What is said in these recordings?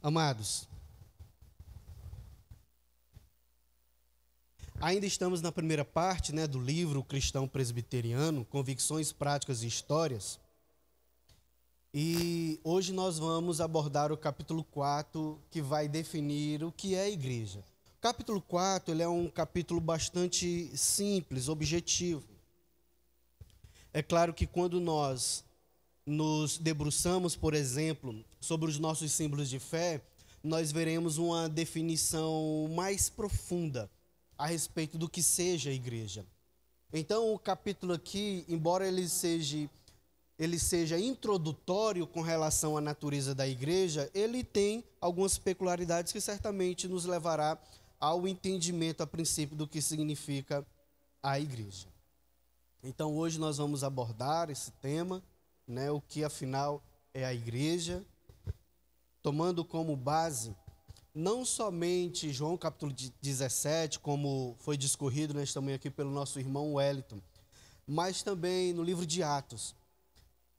Amados, ainda estamos na primeira parte, do livro Cristão Presbiteriano, Convicções, Práticas e Histórias. E hoje nós vamos abordar o capítulo 4, que vai definir o que é a igreja. O capítulo 4 ele é um capítulo bastante simples, objetivo. É claro que quando nós nos debruçamos, por exemplo, sobre os nossos símbolos de fé, nós veremos uma definição mais profunda a respeito do que seja a igreja. Então, o capítulo aqui, embora ele seja introdutório com relação à natureza da igreja, ele tem algumas peculiaridades que certamente nos levará ao entendimento a princípio do que significa a igreja. Então, hoje nós vamos abordar esse tema, o que afinal é a igreja, tomando como base não somente João capítulo 17, como foi discorrido nesta manhã aqui pelo nosso irmão Wellington, mas também no livro de Atos,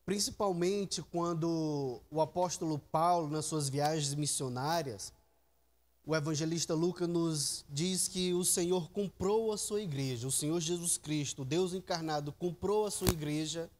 principalmente quando o apóstolo Paulo, nas suas viagens missionárias, o evangelista Lucas nos diz que o Senhor comprou a sua igreja, o Senhor Jesus Cristo, Deus encarnado, comprou a sua igreja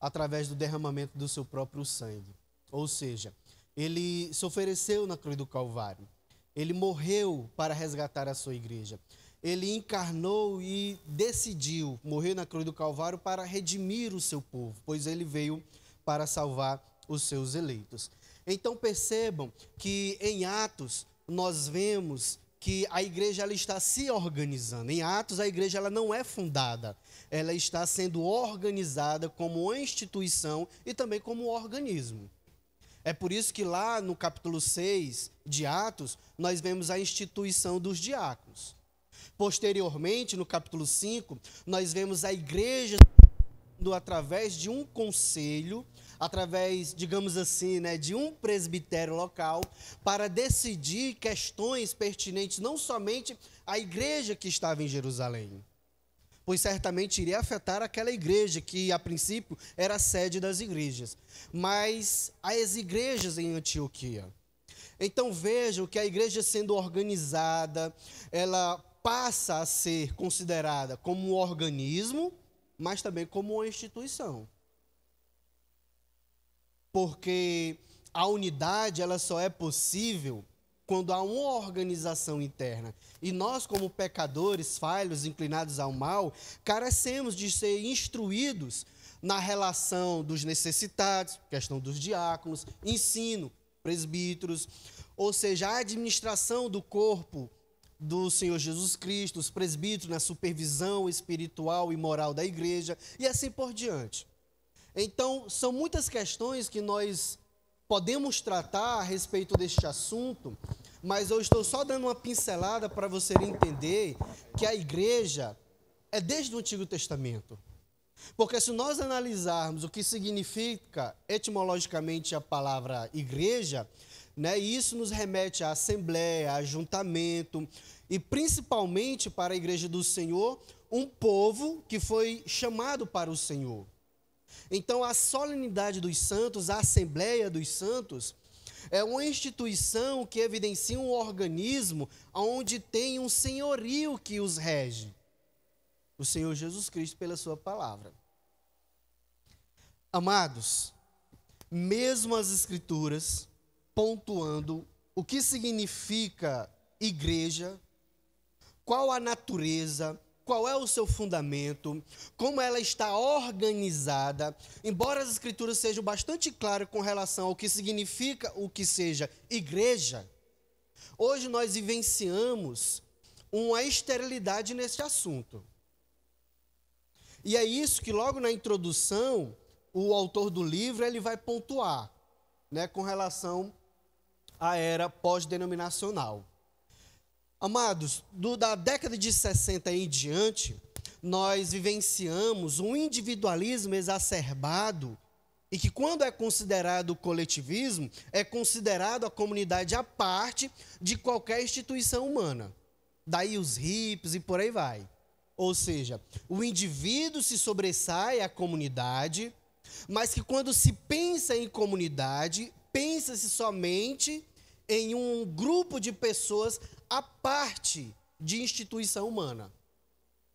através do derramamento do seu próprio sangue. Ou seja, ele se ofereceu na cruz do Calvário. Ele morreu para resgatar a sua igreja. Ele encarnou e decidiu morrer na cruz do Calvário para redimir o seu povo, pois ele veio para salvar os seus eleitos. Então percebam que em Atos nós vemos que a igreja ela está se organizando. Em Atos a igreja ela não é fundada, ela está sendo organizada como uma instituição e também como um organismo. É por isso que lá no capítulo 6 de Atos, nós vemos a instituição dos diáconos. Posteriormente, no capítulo 5, nós vemos a igreja através de um conselho, através, digamos assim, de um presbitério local, para decidir questões pertinentes não somente à igreja que estava em Jerusalém, pois certamente iria afetar aquela igreja que, a princípio, era a sede das igrejas, mas as igrejas em Antioquia. Então vejam que a igreja sendo organizada, ela passa a ser considerada como um organismo, mas também como uma instituição. Porque a unidade ela só é possível quando há uma organização interna. E nós, como pecadores, falhos, inclinados ao mal, carecemos de ser instruídos na relação dos necessitados, questão dos diáconos, ensino, presbíteros, ou seja, a administração do corpo do Senhor Jesus Cristo, os presbíteros na supervisão espiritual e moral da igreja, e assim por diante. Então, são muitas questões que nós podemos tratar a respeito deste assunto, mas eu estou só dando uma pincelada para você entender que a igreja é desde o Antigo Testamento. Porque se nós analisarmos o que significa etimologicamente a palavra igreja, isso nos remete à assembleia, a ajuntamento, e principalmente para a igreja do Senhor, um povo que foi chamado para o Senhor. Então, a solenidade dos santos, a Assembleia dos Santos, é uma instituição que evidencia um organismo onde tem um senhorio que os rege. O Senhor Jesus Cristo pela sua palavra. Amados, mesmo as Escrituras pontuando o que significa igreja, qual a natureza, qual é o seu fundamento, como ela está organizada, embora as Escrituras sejam bastante claras com relação ao que significa o que seja igreja, hoje nós vivenciamos uma esterilidade nesse assunto. E é isso que logo na introdução, o autor do livro ele vai pontuar, com relação à era pós-denominacional. Amados, da década de 60 em diante, nós vivenciamos um individualismo exacerbado e que, quando é considerado o coletivismo, é considerado a comunidade à parte de qualquer instituição humana. Daí os hippies e por aí vai. Ou seja, o indivíduo se sobressai à comunidade, mas que quando se pensa em comunidade, pensa-se somente em um grupo de pessoas à parte de instituição humana,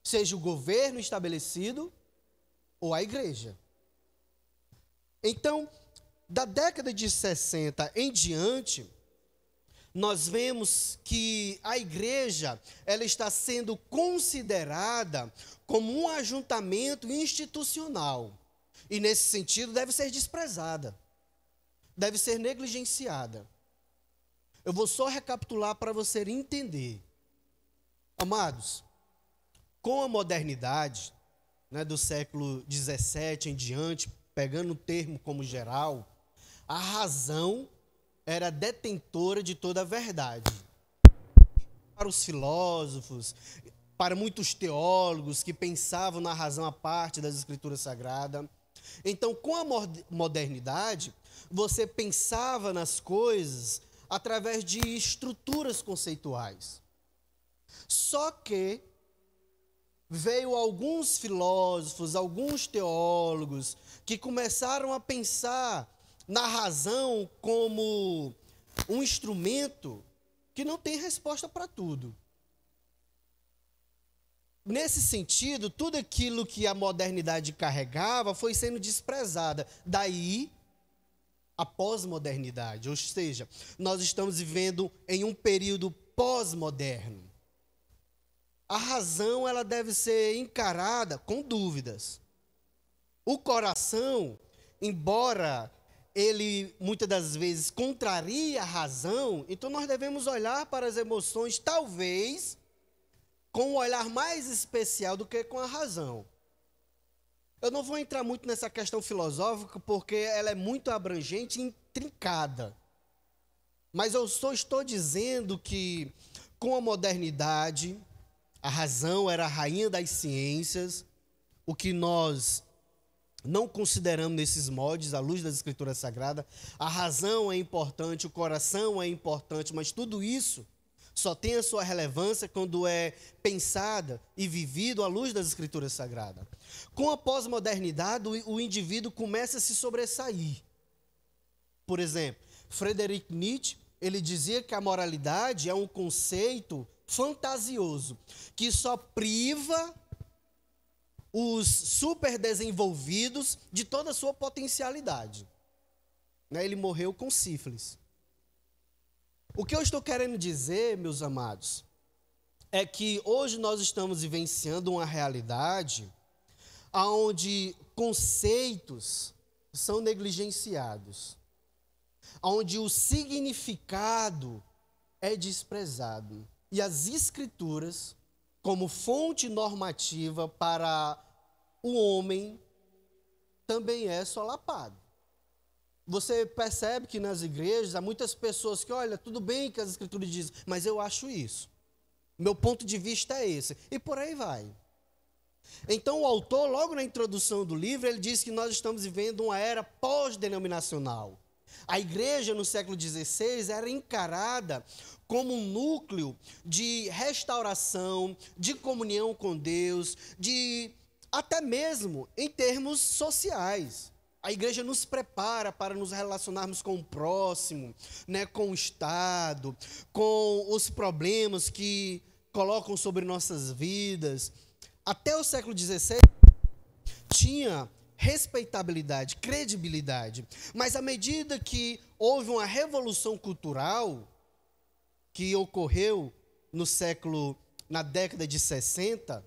seja o governo estabelecido ou a igreja. Então, da década de 60 em diante, nós vemos que a igreja ela está sendo considerada como um ajuntamento institucional. E, nesse sentido, deve ser desprezada, deve ser negligenciada. Eu vou só recapitular para você entender. Amados, com a modernidade, do século XVII em diante, pegando o termo como geral, a razão era detentora de toda a verdade. Para os filósofos, para muitos teólogos que pensavam na razão à parte das Escrituras Sagradas. Então, com a modernidade, você pensava nas coisas através de estruturas conceituais. Só que veio alguns filósofos, alguns teólogos, que começaram a pensar na razão como um instrumento que não tem resposta para tudo. Nesse sentido, tudo aquilo que a modernidade carregava foi sendo desprezada. Daí, a pós-modernidade, ou seja, nós estamos vivendo em um período pós-moderno. A razão ela deve ser encarada com dúvidas. O coração, embora ele muitas das vezes contraria a razão, então nós devemos olhar para as emoções, talvez, com um olhar mais especial do que com a razão. Eu não vou entrar muito nessa questão filosófica, porque ela é muito abrangente e intrincada. Mas eu só estou dizendo que, com a modernidade, a razão era a rainha das ciências, o que nós não consideramos nesses moldes, à luz das Escrituras Sagradas. A razão é importante, o coração é importante, mas tudo isso só tem a sua relevância quando é pensada e vivido à luz das Escrituras Sagradas. Com a pós-modernidade, o indivíduo começa a se sobressair. Por exemplo, Friedrich Nietzsche, ele dizia que a moralidade é um conceito fantasioso, que só priva os superdesenvolvidos de toda a sua potencialidade. Ele morreu com sífilis. O que eu estou querendo dizer, meus amados, é que hoje nós estamos vivenciando uma realidade onde conceitos são negligenciados, onde o significado é desprezado e as Escrituras, como fonte normativa para o homem, também é solapado. Você percebe que nas igrejas há muitas pessoas que, olha, tudo bem que as Escrituras dizem, mas eu acho isso. Meu ponto de vista é esse. E por aí vai. Então o autor, logo na introdução do livro, ele diz que nós estamos vivendo uma era pós-denominacional. A igreja no século XVI era encarada como um núcleo de restauração, de comunhão com Deus, até mesmo em termos sociais. A igreja nos prepara para nos relacionarmos com o próximo, com o Estado, com os problemas que colocam sobre nossas vidas. Até o século XVI tinha respeitabilidade, credibilidade. Mas à medida que houve uma revolução cultural que ocorreu na década de 60,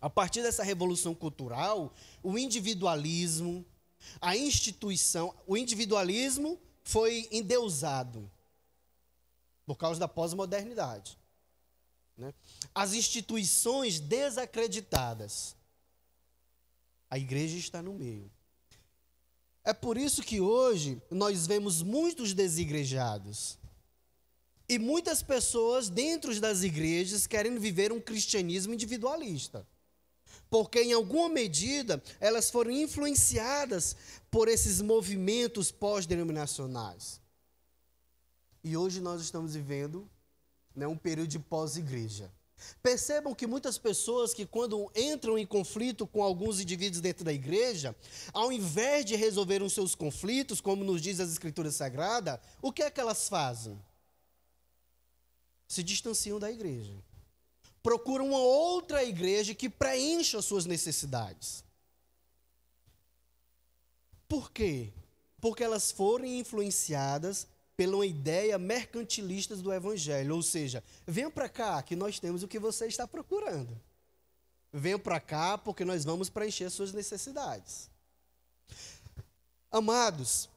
a partir dessa revolução cultural, o individualismo, a instituição, o individualismo foi endeusado por causa da pós-modernidade. As instituições desacreditadas. A igreja está no meio. É por isso que hoje nós vemos muitos desigrejados. E muitas pessoas dentro das igrejas querendo viver um cristianismo individualista. Porque, em alguma medida, elas foram influenciadas por esses movimentos pós-denominacionais. E hoje nós estamos vivendo um período de pós-igreja. Percebam que muitas pessoas que quando entram em conflito com alguns indivíduos dentro da igreja, ao invés de resolver os seus conflitos, como nos diz as Escrituras Sagradas, o que é que elas fazem? Se distanciam da igreja. Procuram uma outra igreja que preencha as suas necessidades. Por quê? Porque elas foram influenciadas pela ideia mercantilista do evangelho, ou seja, venham para cá que nós temos o que você está procurando. Venham para cá porque nós vamos preencher as suas necessidades. Amados,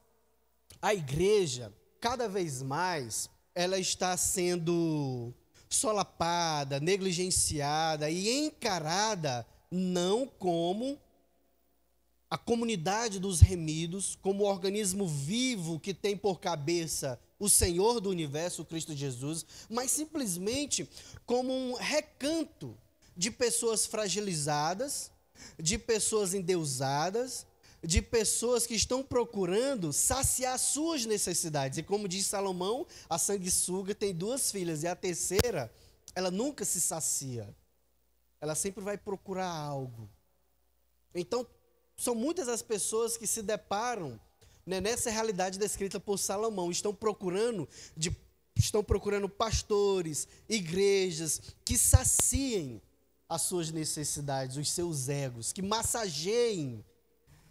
a igreja, cada vez mais, ela está sendo solapada, negligenciada e encarada não como a comunidade dos remidos, como organismo vivo que tem por cabeça o Senhor do universo, Cristo Jesus, mas simplesmente como um recanto de pessoas fragilizadas, de pessoas endeusadas, de pessoas que estão procurando saciar suas necessidades. E como diz Salomão, a sanguessuga tem 2 filhas e a terceira, ela nunca se sacia. Ela sempre vai procurar algo. Então, são muitas as pessoas que se deparam, né, nessa realidade descrita por Salomão. Estão procurando pastores, igrejas que saciem as suas necessidades, os seus egos, que massageiem,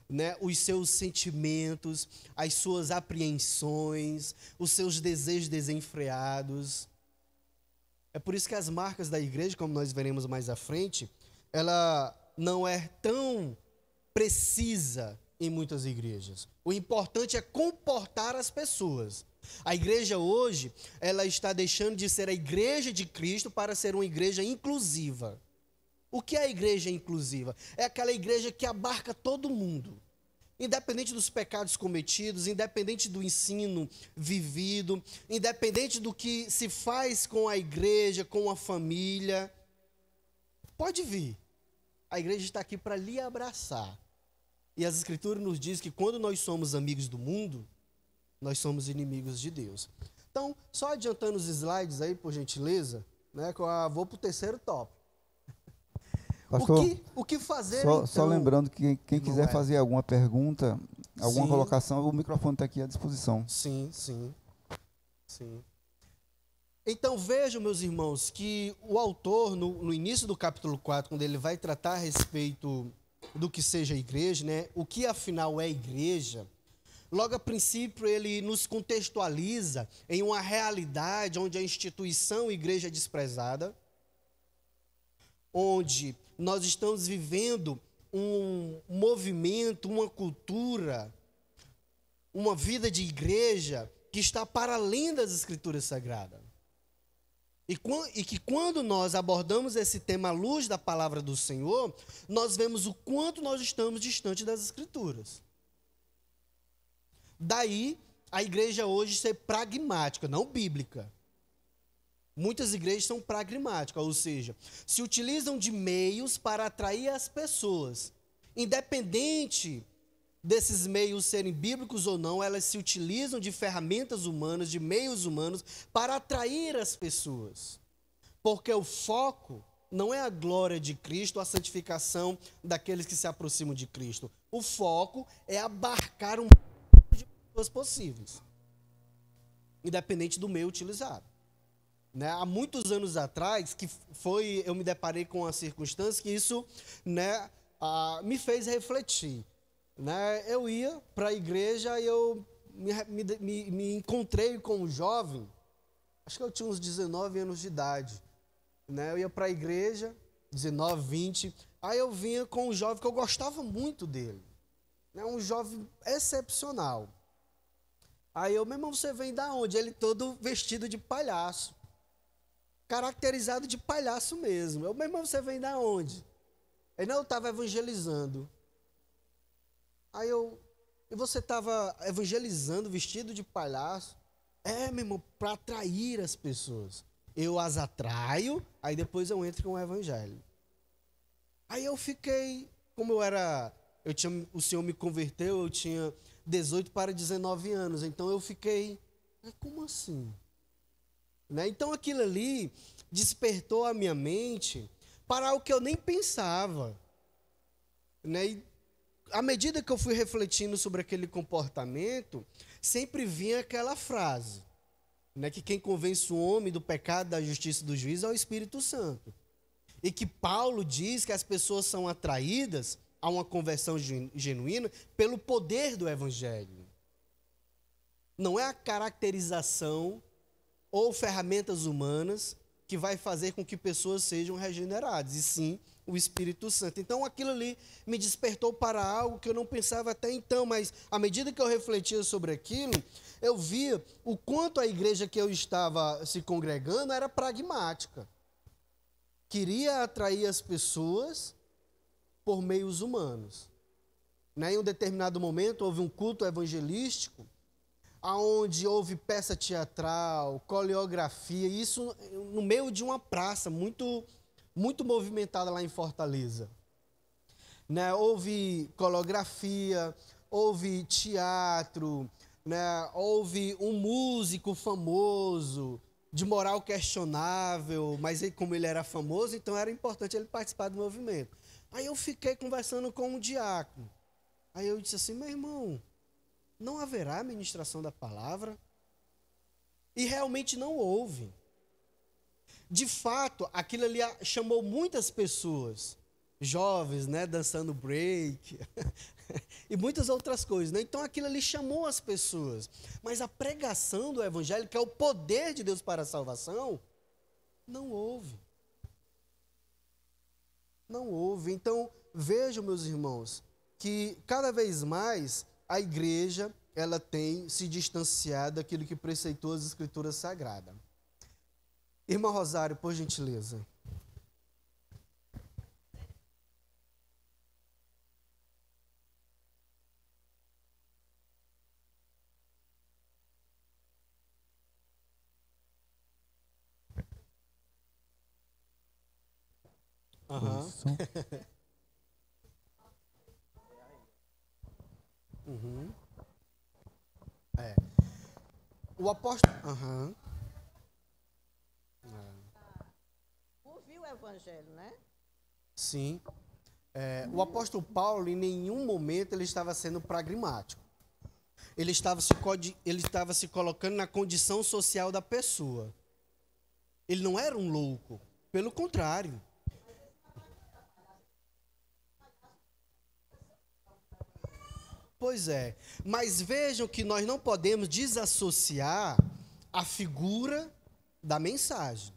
né, os seus sentimentos, as suas apreensões, os seus desejos desenfreados. É por isso que as marcas da igreja, como nós veremos mais à frente, ela não é tão precisa em muitas igrejas. O importante é comportar as pessoas. A igreja hoje, ela está deixando de ser a igreja de Cristo para ser uma igreja inclusiva. O que é a igreja inclusiva? É aquela igreja que abarca todo mundo. Independente dos pecados cometidos, independente do ensino vivido, independente do que se faz com a igreja, com a família. Pode vir. A igreja está aqui para lhe abraçar. E as Escrituras nos dizem que quando nós somos amigos do mundo, nós somos inimigos de Deus. Então, só adiantando os slides aí, por gentileza, né, que eu vou para o terceiro tópico. Pastor, o que fazer, só lembrando que quem quiser fazer alguma pergunta, alguma sim, colocação, o microfone está aqui à disposição. Sim. Então vejam, meus irmãos, que o autor, no início do capítulo 4, quando ele vai tratar a respeito do que seja a igreja, né, o que afinal é igreja, logo a princípio ele nos contextualiza em uma realidade onde a instituição igreja é desprezada, onde nós estamos vivendo um movimento, uma cultura, uma vida de igreja que está para além das Escrituras Sagradas. E que quando nós abordamos esse tema à luz da palavra do Senhor, nós vemos o quanto nós estamos distante das Escrituras. Daí, a igreja hoje ser pragmática, não bíblica. Muitas igrejas são pragmáticas, ou seja, se utilizam de meios para atrair as pessoas. Independente desses meios serem bíblicos ou não, elas se utilizam de ferramentas humanas, de meios humanos, para atrair as pessoas. Porque o foco não é a glória de Cristo, a santificação daqueles que se aproximam de Cristo. O foco é abarcar um número de pessoas possíveis, independente do meio utilizado. Né? Há muitos anos atrás, eu me deparei com uma circunstância que isso, né, me fez refletir. Né? Eu ia para a igreja e eu me encontrei com um jovem, acho que eu tinha uns 19 anos de idade. Né? Eu ia para a igreja, 19, 20, aí eu vinha com um jovem que eu gostava muito dele. Né? Um jovem excepcional. Aí eu, meu irmão, você vem da onde? Ele todo vestido de palhaço. Caracterizado de palhaço mesmo. Eu, meu irmão, você vem da onde? Ele não, eu estava evangelizando. Aí e você estava evangelizando vestido de palhaço? É, meu irmão, para atrair as pessoas. Eu as atraio, aí depois eu entro com o evangelho. Aí eu fiquei, o Senhor me converteu, eu tinha 18 para 19 anos, então eu fiquei, como assim? né? Então aquilo ali despertou a minha mente para algo que eu nem pensava, né? E à medida que eu fui refletindo sobre aquele comportamento, sempre vinha aquela frase, né, que quem convence o homem do pecado, da justiça e do juízo é o Espírito Santo. E que Paulo diz que as pessoas são atraídas a uma conversão genuína pelo poder do Evangelho. Não é a caracterização ou ferramentas humanas que vai fazer com que pessoas sejam regeneradas, e sim o Espírito Santo. Então aquilo ali me despertou para algo que eu não pensava até então, mas à medida que eu refletia sobre aquilo, eu via o quanto a igreja que eu estava se congregando era pragmática. Queria atrair as pessoas por meios humanos. Em um determinado momento houve um culto evangelístico, onde houve peça teatral, coreografia, isso no meio de uma praça muito movimentada lá em Fortaleza. Houve coreografia, houve teatro, houve um músico famoso, de moral questionável, mas como ele era famoso, então era importante ele participar do movimento. Aí eu fiquei conversando com um diácono. Aí eu disse assim, meu irmão, não haverá ministração da palavra? E realmente não houve. De fato, aquilo ali chamou muitas pessoas, jovens, dançando break, e muitas outras coisas. Então aquilo ali chamou as pessoas. Mas a pregação do Evangelho, que é o poder de Deus para a salvação, não houve. Não houve. Então, vejam, meus irmãos, que cada vez mais a igreja ela tem se distanciado daquilo que preceitou as Escrituras Sagradas. Irmã Rosário, por gentileza. Isso. Uhum. O apóstolo... Ouviu o evangelho, né? Sim. O apóstolo Paulo, em nenhum momento, ele estava sendo pragmático. Ele estava se colocando na condição social da pessoa. Ele não era um louco. Pelo contrário. Pois é. Mas vejam que nós não podemos desassociar a figura da mensagem.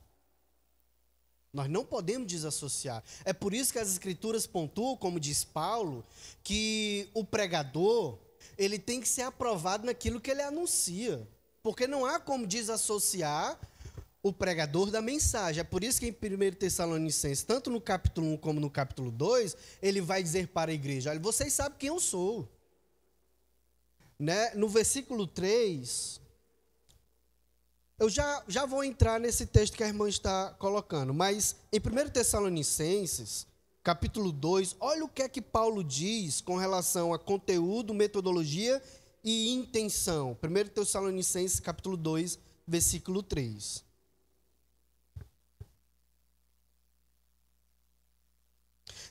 Nós não podemos desassociar. É por isso que as Escrituras pontuam, como diz Paulo, que o pregador, ele tem que ser aprovado naquilo que ele anuncia. Porque não há como desassociar o pregador da mensagem. É por isso que em 1 Tessalonicenses, tanto no capítulo 1 como no capítulo 2, ele vai dizer para a igreja, olha, vocês sabem quem eu sou. No versículo 3... Eu já vou entrar nesse texto que a irmã está colocando, mas em 1 Tessalonicenses, capítulo 2, olha o que é que Paulo diz com relação a conteúdo, metodologia e intenção. 1 Tessalonicenses, capítulo 2, versículo 3.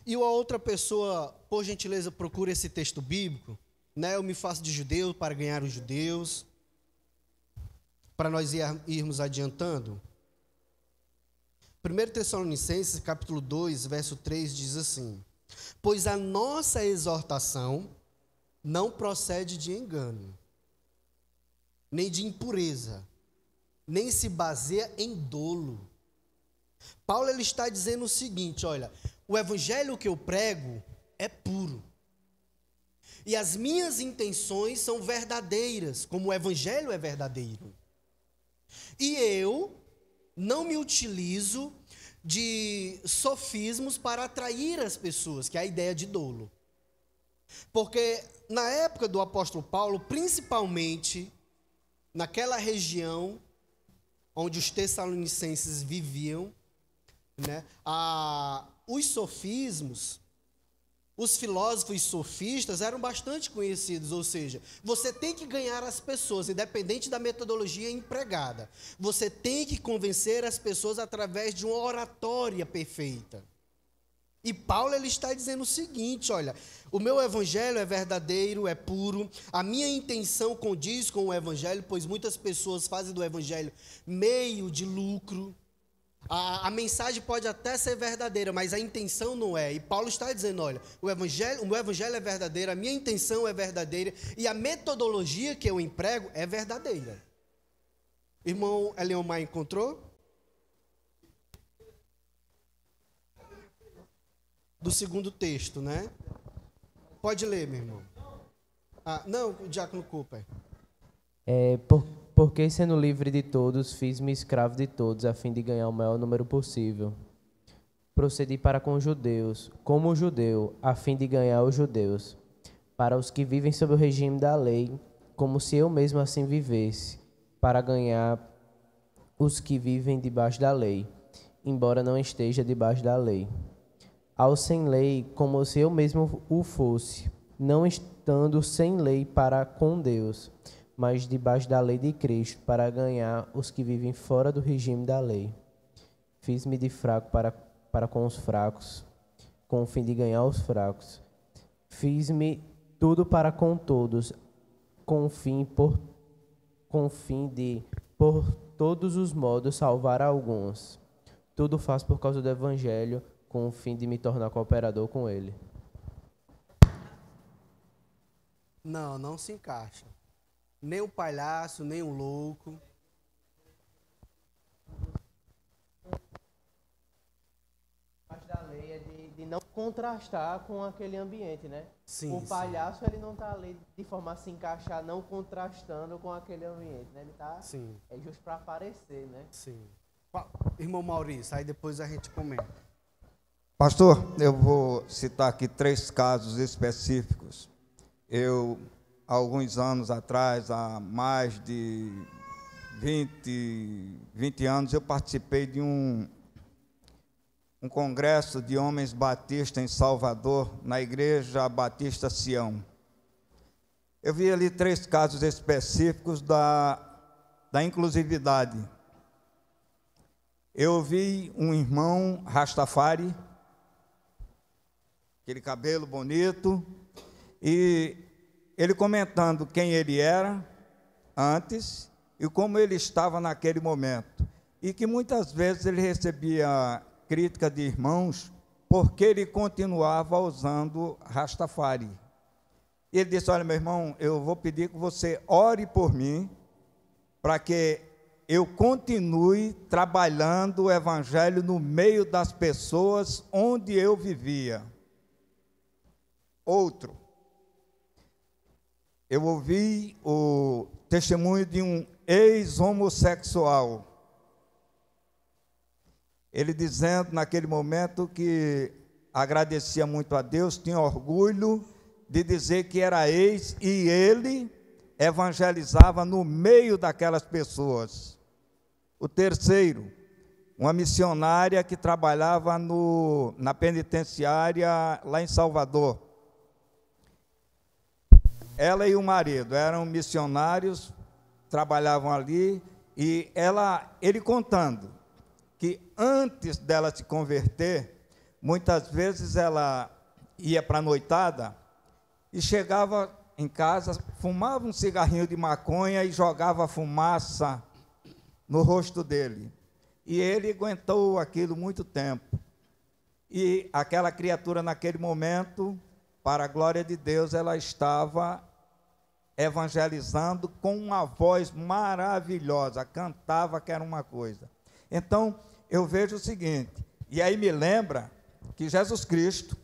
E uma outra pessoa, por gentileza, procura esse texto bíblico, Eu me faço de judeu para ganhar os judeus. Para nós irmos adiantando. 1 Tessalonicenses, capítulo 2, verso 3, diz assim: pois a nossa exortação não procede de engano, nem de impureza, nem se baseia em dolo. Paulo ele está dizendo o seguinte, olha, o evangelho que eu prego é puro. E as minhas intenções são verdadeiras, como o evangelho é verdadeiro. E eu não me utilizo de sofismos para atrair as pessoas, que é a ideia de dolo. Porque na época do apóstolo Paulo, principalmente naquela região onde os tessalonicenses viviam, os sofismos, Os filósofos sofistas eram bastante conhecidos, ou seja, você tem que ganhar as pessoas, independente da metodologia empregada. Você tem que convencer as pessoas através de uma oratória perfeita. E Paulo ele está dizendo o seguinte, olha, o meu evangelho é verdadeiro, é puro, a minha intenção condiz com o evangelho, pois muitas pessoas fazem do evangelho meio de lucro. A mensagem pode até ser verdadeira, mas a intenção não é. E Paulo está dizendo, olha, o meu evangelho é verdadeiro, a minha intenção é verdadeira e a metodologia que eu emprego é verdadeira. Irmão Eliomar encontrou? Do segundo texto, né? Pode ler, meu irmão. Não, o diácono Cooper. Porque, sendo livre de todos, fiz-me escravo de todos, a fim de ganhar o maior número possível. Procedi para com os judeus, como judeu, a fim de ganhar os judeus. Para os que vivem sob o regime da lei, como se eu mesmo assim vivesse, para ganhar os que vivem debaixo da lei, embora não esteja debaixo da lei. Aos sem lei, como se eu mesmo o fosse, não estando sem lei para com Deus, mas debaixo da lei de Cristo, para ganhar os que vivem fora do regime da lei. Fiz-me de fraco para com os fracos, com o fim de ganhar os fracos. Fiz-me tudo para com todos, com o fim de, por todos os modos, salvar alguns. Tudo faço por causa do Evangelho, com o fim de me tornar cooperador com ele. Não se encaixa. Nem um palhaço, nem um louco. Parte da lei é de não contrastar com aquele ambiente, né? Sim, o palhaço ele não está ali de forma a se encaixar, não contrastando com aquele ambiente, né? Ele está justo para aparecer, né? Sim. Irmão Maurício, aí depois a gente comenta. Pastor, eu vou citar aqui 3 casos específicos. Há alguns anos atrás, há mais de 20 anos, eu participei de um congresso de homens batistas em Salvador, na Igreja Batista Sião. Eu vi ali 3 casos específicos da inclusividade. Eu vi um irmão Rastafari, aquele cabelo bonito, e ele comentando quem ele era antes e como ele estava naquele momento. E que muitas vezes ele recebia crítica de irmãos porque ele continuava usando Rastafari. E ele disse, olha, meu irmão, eu vou pedir que você ore por mim para que eu continue trabalhando o Evangelho no meio das pessoas onde eu vivia. Outro. Eu ouvi o testemunho de um ex-homossexual. Ele dizendo naquele momento que agradecia muito a Deus, tinha orgulho de dizer que era ex e ele evangelizava no meio daquelas pessoas. O terceiro, uma missionária que trabalhava na penitenciária lá em Salvador. Ela e o marido eram missionários, trabalhavam ali, e ele contando que antes dela se converter, muitas vezes ela ia para a noitada e chegava em casa, fumava um cigarrinho de maconha e jogava fumaça no rosto dele. E ele aguentou aquilo muito tempo. E aquela criatura, naquele momento, para a glória de Deus, ela estava evangelizando com uma voz maravilhosa, cantava que era uma coisa. Então, eu vejo o seguinte, e aí me lembra que Jesus Cristo,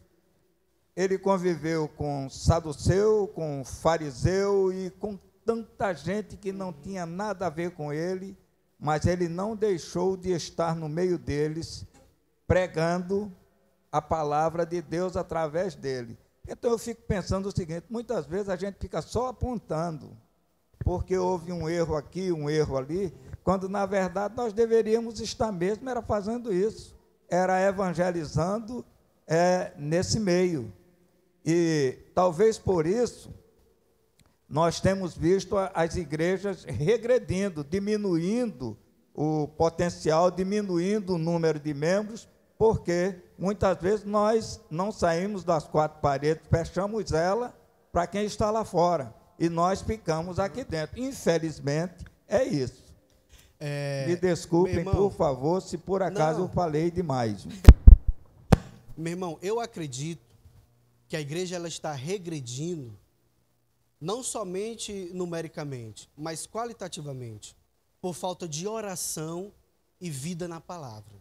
ele conviveu com saduceu, com fariseu e com tanta gente que não tinha nada a ver com ele, mas ele não deixou de estar no meio deles, pregando a palavra de Deus através dele. Então eu fico pensando o seguinte, muitas vezes a gente fica só apontando, porque houve um erro aqui, um erro ali, quando na verdade nós deveríamos estar mesmo era fazendo isso, era evangelizando nesse meio. E talvez por isso nós temos visto as igrejas regredindo, diminuindo o potencial, diminuindo o número de membros, porque muitas vezes nós não saímos das quatro paredes, fechamos ela para quem está lá fora, e nós ficamos aqui dentro. Infelizmente, é isso. Me desculpem, irmão, por favor, se por acaso não. eu falei demais. Meu irmão, eu acredito que a igreja ela está regredindo, não somente numericamente, mas qualitativamente, por falta de oração e vida na palavra.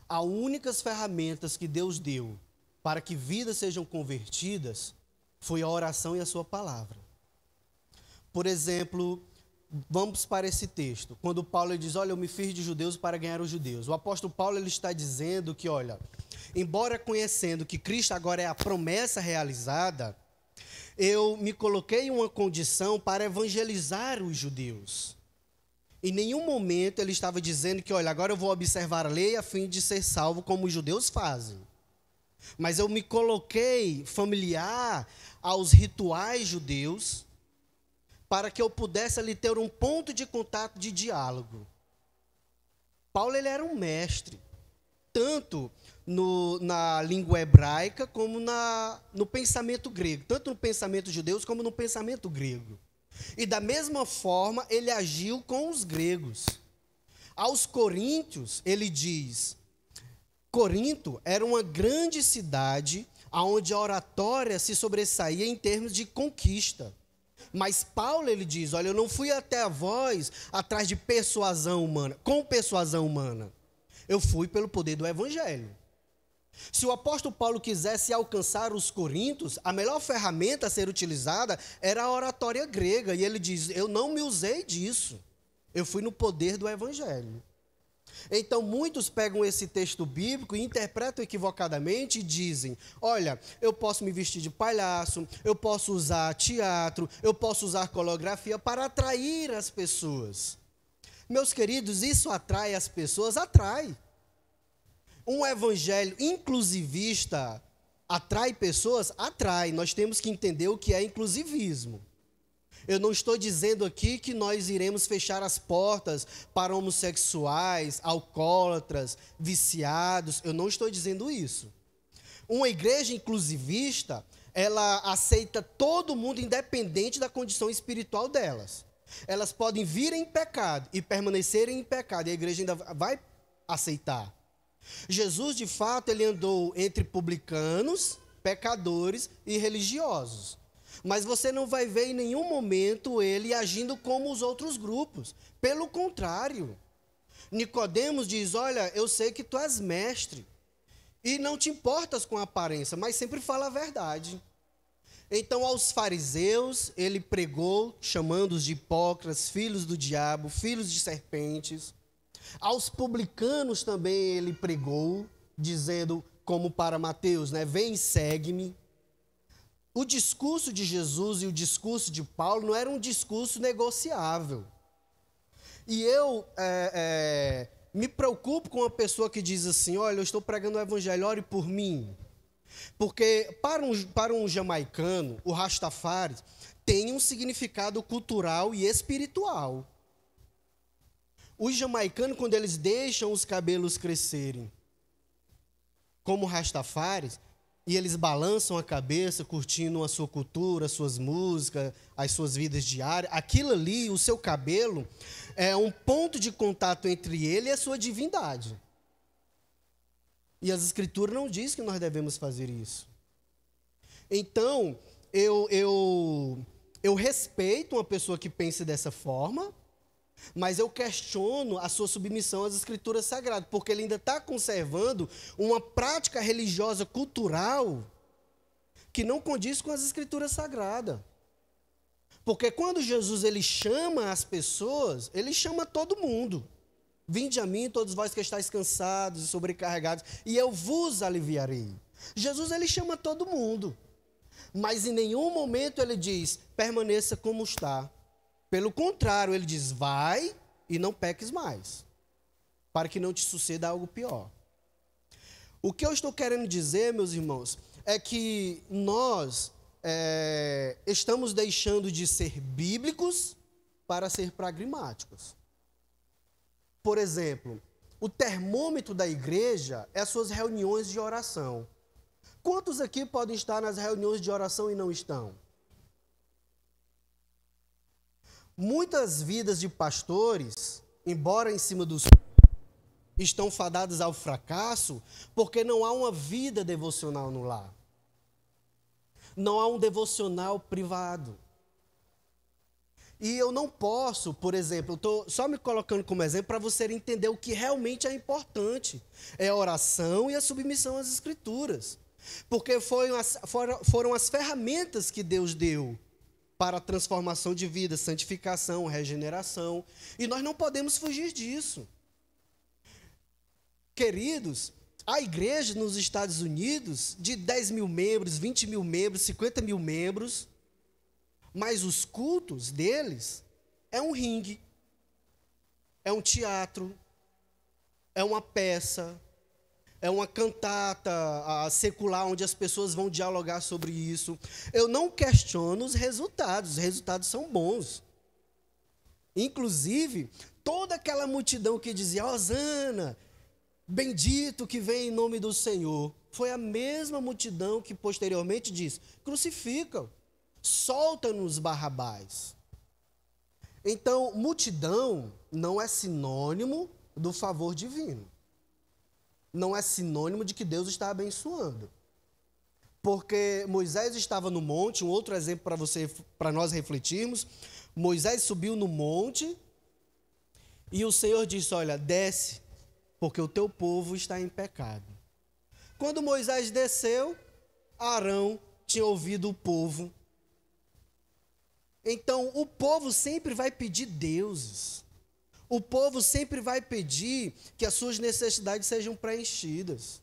As únicas ferramentas que Deus deu para que vidas sejam convertidas foi a oração e a sua palavra. Por exemplo, vamos para esse texto, quando Paulo diz, olha, eu me fiz de judeus para ganhar os judeus. O apóstolo Paulo ele está dizendo que, olha, embora conhecendo que Cristo agora é a promessa realizada, eu me coloquei em uma condição para evangelizar os judeus. Em nenhum momento ele estava dizendo que, olha, agora eu vou observar a lei a fim de ser salvo como os judeus fazem. Mas eu me coloquei familiar aos rituais judeus para que eu pudesse ali ter um ponto de contato de diálogo. Paulo ele era um mestre, tanto na língua hebraica como no pensamento grego, tanto no pensamento judeu como no pensamento grego. E da mesma forma ele agiu com os gregos. Aos coríntios ele diz, Corinto era uma grande cidade onde a oratória se sobressaía em termos de conquista. Mas Paulo ele diz, olha, eu não fui até a vós atrás de persuasão humana, com persuasão humana. Eu fui pelo poder do evangelho. Se o apóstolo Paulo quisesse alcançar os coríntios, a melhor ferramenta a ser utilizada era a oratória grega. E ele diz, eu não me usei disso. Eu fui no poder do evangelho. Então, muitos pegam esse texto bíblico e interpretam equivocadamente e dizem, olha, eu posso me vestir de palhaço, eu posso usar teatro, eu posso usar coreografia para atrair as pessoas. Meus queridos, isso atrai as pessoas? Atrai. Um evangelho inclusivista atrai pessoas? Atrai. Nós temos que entender o que é inclusivismo. Eu não estou dizendo aqui que nós iremos fechar as portas para homossexuais, alcoólatras, viciados. Eu não estou dizendo isso. Uma igreja inclusivista, ela aceita todo mundo independente da condição espiritual delas. Elas podem vir em pecado e permanecerem em pecado, e a igreja ainda vai aceitar. Jesus, de fato, ele andou entre publicanos, pecadores e religiosos. Mas você não vai ver em nenhum momento ele agindo como os outros grupos. Pelo contrário. Nicodemos diz, olha, eu sei que tu és mestre. E não te importas com a aparência, mas sempre fala a verdade. Então, aos fariseus, ele pregou, chamando-os de hipócritas, filhos do diabo, filhos de serpentes. Aos publicanos também ele pregou, dizendo, como para Mateus, né, vem e segue-me. O discurso de Jesus e o discurso de Paulo não era um discurso negociável. E eu me preocupo com uma pessoa que diz assim, olha, eu estou pregando o evangelho, ore por mim. Porque para um jamaicano, o Rastafari tem um significado cultural e espiritual. Os jamaicanos, quando eles deixam os cabelos crescerem, como Rastafaris, e eles balançam a cabeça, curtindo a sua cultura, as suas músicas, as suas vidas diárias, aquilo ali, o seu cabelo, é um ponto de contato entre ele e a sua divindade. E as escrituras não dizem que nós devemos fazer isso. Então, eu respeito uma pessoa que pense dessa forma, mas eu questiono a sua submissão às escrituras sagradas, porque ele ainda está conservando uma prática religiosa cultural que não condiz com as escrituras sagradas. Porque quando Jesus ele chama as pessoas, ele chama todo mundo. Vinde a mim, todos vós que estáis cansados e sobrecarregados, e eu vos aliviarei. Jesus ele chama todo mundo, mas em nenhum momento ele diz, permaneça como está. Pelo contrário, ele diz, vai e não peques mais, para que não te suceda algo pior. O que eu estou querendo dizer, meus irmãos, é que nós estamos deixando de ser bíblicos para ser pragmáticos. Por exemplo, o termômetro da igreja é as suas reuniões de oração. Quantos aqui podem estar nas reuniões de oração e não estão? Muitas vidas de pastores, embora em cima dos estão fadadas ao fracasso, porque não há uma vida devocional no lar. Não há um devocional privado. E eu não posso, por exemplo, eu estou só me colocando como exemplo para você entender o que realmente é importante. É a oração e a submissão às Escrituras. Porque foram as ferramentas que Deus deu para a transformação de vida, santificação, regeneração. E nós não podemos fugir disso. Queridos, a igreja nos Estados Unidos, de 10 mil membros, 20 mil membros, 50 mil membros, mas os cultos deles é um ringue, é um teatro, é uma peça, é uma cantata secular, onde as pessoas vão dialogar sobre isso. Eu não questiono os resultados são bons. Inclusive, toda aquela multidão que dizia, Hosana, bendito que vem em nome do Senhor, foi a mesma multidão que posteriormente disse, crucificam, solta-nos Barrabás. Então, multidão não é sinônimo do favor divino. Não é sinônimo de que Deus está abençoando. Porque Moisés estava no monte, um outro exemplo para nós refletirmos, Moisés subiu no monte e o Senhor disse, olha, desce, porque o teu povo está em pecado. Quando Moisés desceu, Arão tinha ouvido o povo. Então, o povo sempre vai pedir deuses. O povo sempre vai pedir que as suas necessidades sejam preenchidas.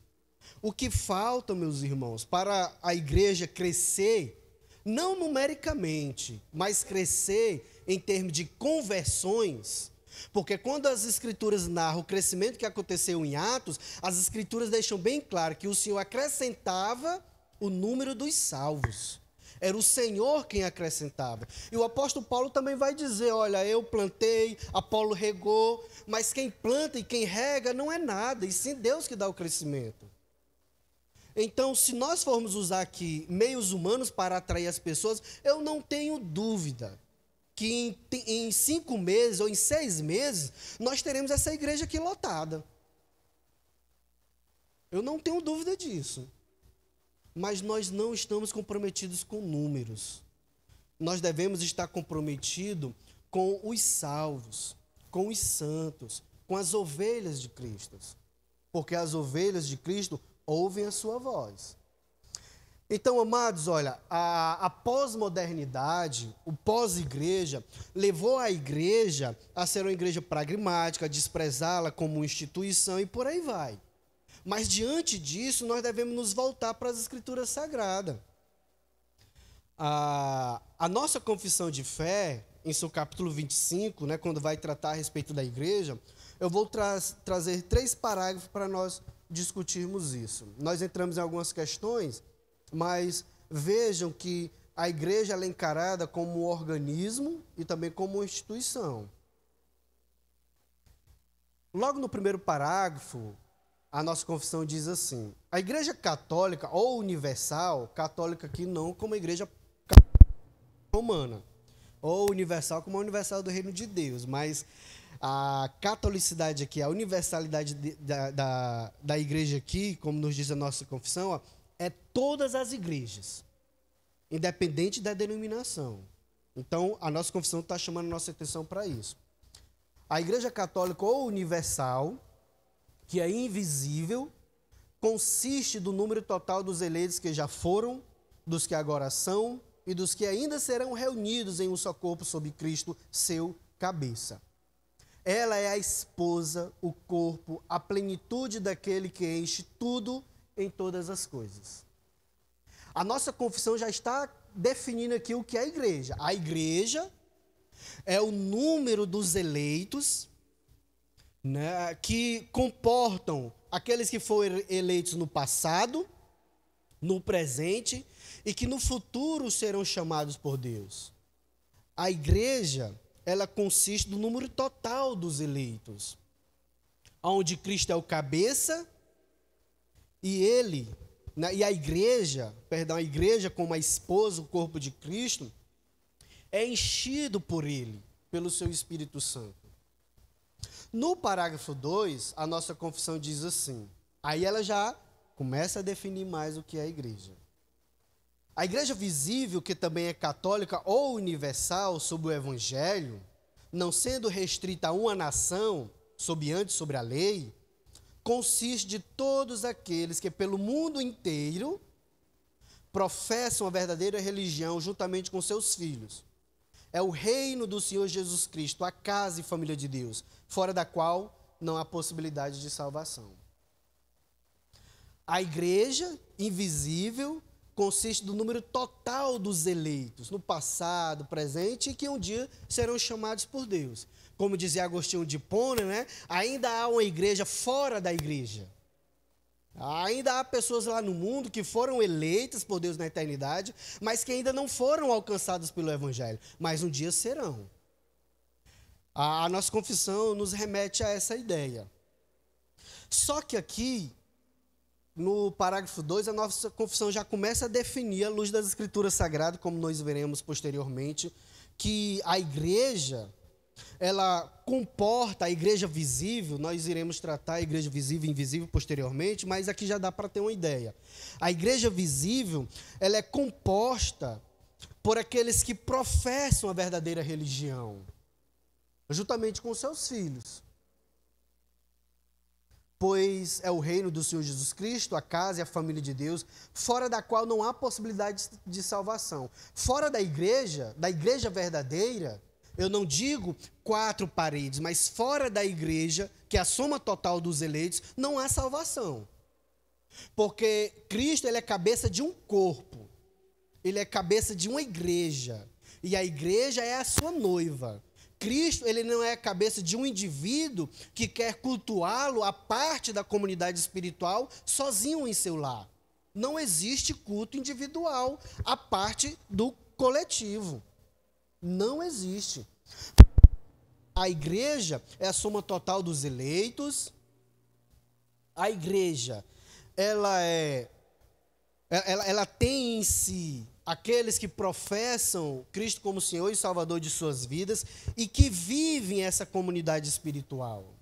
O que falta, meus irmãos, para a igreja crescer, não numericamente, mas crescer em termos de conversões, porque quando as Escrituras narram o crescimento que aconteceu em Atos, as Escrituras deixam bem claro que o Senhor acrescentava o número dos salvos. Era o Senhor quem acrescentava. E o apóstolo Paulo também vai dizer, olha, eu plantei, Apolo regou, mas quem planta e quem rega não é nada, e sim Deus que dá o crescimento. Então, se nós formos usar aqui meios humanos para atrair as pessoas, eu não tenho dúvida que em 5 meses ou em 6 meses, nós teremos essa igreja aqui lotada. Eu não tenho dúvida disso. Mas nós não estamos comprometidos com números. Nós devemos estar comprometidos com os salvos, com os santos, com as ovelhas de Cristo. Porque as ovelhas de Cristo ouvem a sua voz. Então, amados, olha, a pós-modernidade, o pós-igreja, levou a igreja a ser uma igreja pragmática, a desprezá-la como instituição e por aí vai. Mas, diante disso, nós devemos nos voltar para as Escrituras Sagradas. A nossa confissão de fé, em seu capítulo 25, né, quando vai tratar a respeito da igreja, eu vou trazer 3 parágrafos para nós discutirmos isso. Nós entramos em algumas questões, mas vejam que a igreja ela é encarada como um organismo e também como uma instituição. Logo no primeiro parágrafo, a nossa confissão diz assim, a igreja católica ou universal, católica aqui não como a igreja romana, ou universal como a universal do reino de Deus, mas a catolicidade aqui, a universalidade da igreja aqui, como nos diz a nossa confissão, ó, é todas as igrejas, independente da denominação. Então, a nossa confissão está chamando a nossa atenção para isso. A igreja católica ou universal, que é invisível, consiste do número total dos eleitos que já foram, dos que agora são e dos que ainda serão reunidos em um só corpo sob Cristo, seu cabeça. Ela é a esposa, o corpo, a plenitude daquele que enche tudo em todas as coisas. A nossa confissão já está definindo aqui o que é a igreja. A igreja é o número dos eleitos, né, que comportam aqueles que foram eleitos no passado, no presente e que no futuro serão chamados por Deus. A igreja, ela consiste do número total dos eleitos, onde Cristo é o cabeça e a igreja como a esposa, o corpo de Cristo, é enchido por ele, pelo seu Espírito Santo. No parágrafo 2, a nossa confissão diz assim, aí ela já começa a definir mais o que é a igreja. A igreja visível, que também é católica ou universal sob o Evangelho, não sendo restrita a uma nação, sobre a lei, consiste de todos aqueles que pelo mundo inteiro professam a verdadeira religião juntamente com seus filhos. É o reino do Senhor Jesus Cristo, a casa e família de Deus, fora da qual não há possibilidade de salvação. A igreja invisível consiste do número total dos eleitos, no passado, presente, e que um dia serão chamados por Deus. Como dizia Agostinho de Hipona, né? Ainda há uma igreja fora da igreja. Ainda há pessoas lá no mundo que foram eleitas por Deus na eternidade, mas que ainda não foram alcançadas pelo Evangelho, mas um dia serão. A nossa confissão nos remete a essa ideia. Só que aqui, no parágrafo 2, a nossa confissão já começa a definir, à luz das Escrituras Sagradas, como nós veremos posteriormente, que a igreja, ela comporta a igreja visível, nós iremos tratar a igreja visível e invisível posteriormente, mas aqui já dá para ter uma ideia. A igreja visível, ela é composta por aqueles que professam a verdadeira religião, juntamente com seus filhos. Pois é o reino do Senhor Jesus Cristo, a casa e a família de Deus, fora da qual não há possibilidade de salvação. Fora da igreja verdadeira, eu não digo 4 paredes, mas fora da igreja, que é a soma total dos eleitos, não há salvação. Porque Cristo, ele é cabeça de um corpo, ele é cabeça de uma igreja, e a igreja é a sua noiva. Cristo, ele não é a cabeça de um indivíduo que quer cultuá-lo à parte da comunidade espiritual, sozinho em seu lar. Não existe culto individual à parte do coletivo. Não existe. A igreja é a soma total dos eleitos. A igreja, ela tem em si aqueles que professam Cristo como Senhor e Salvador de suas vidas e que vivem essa comunidade espiritual.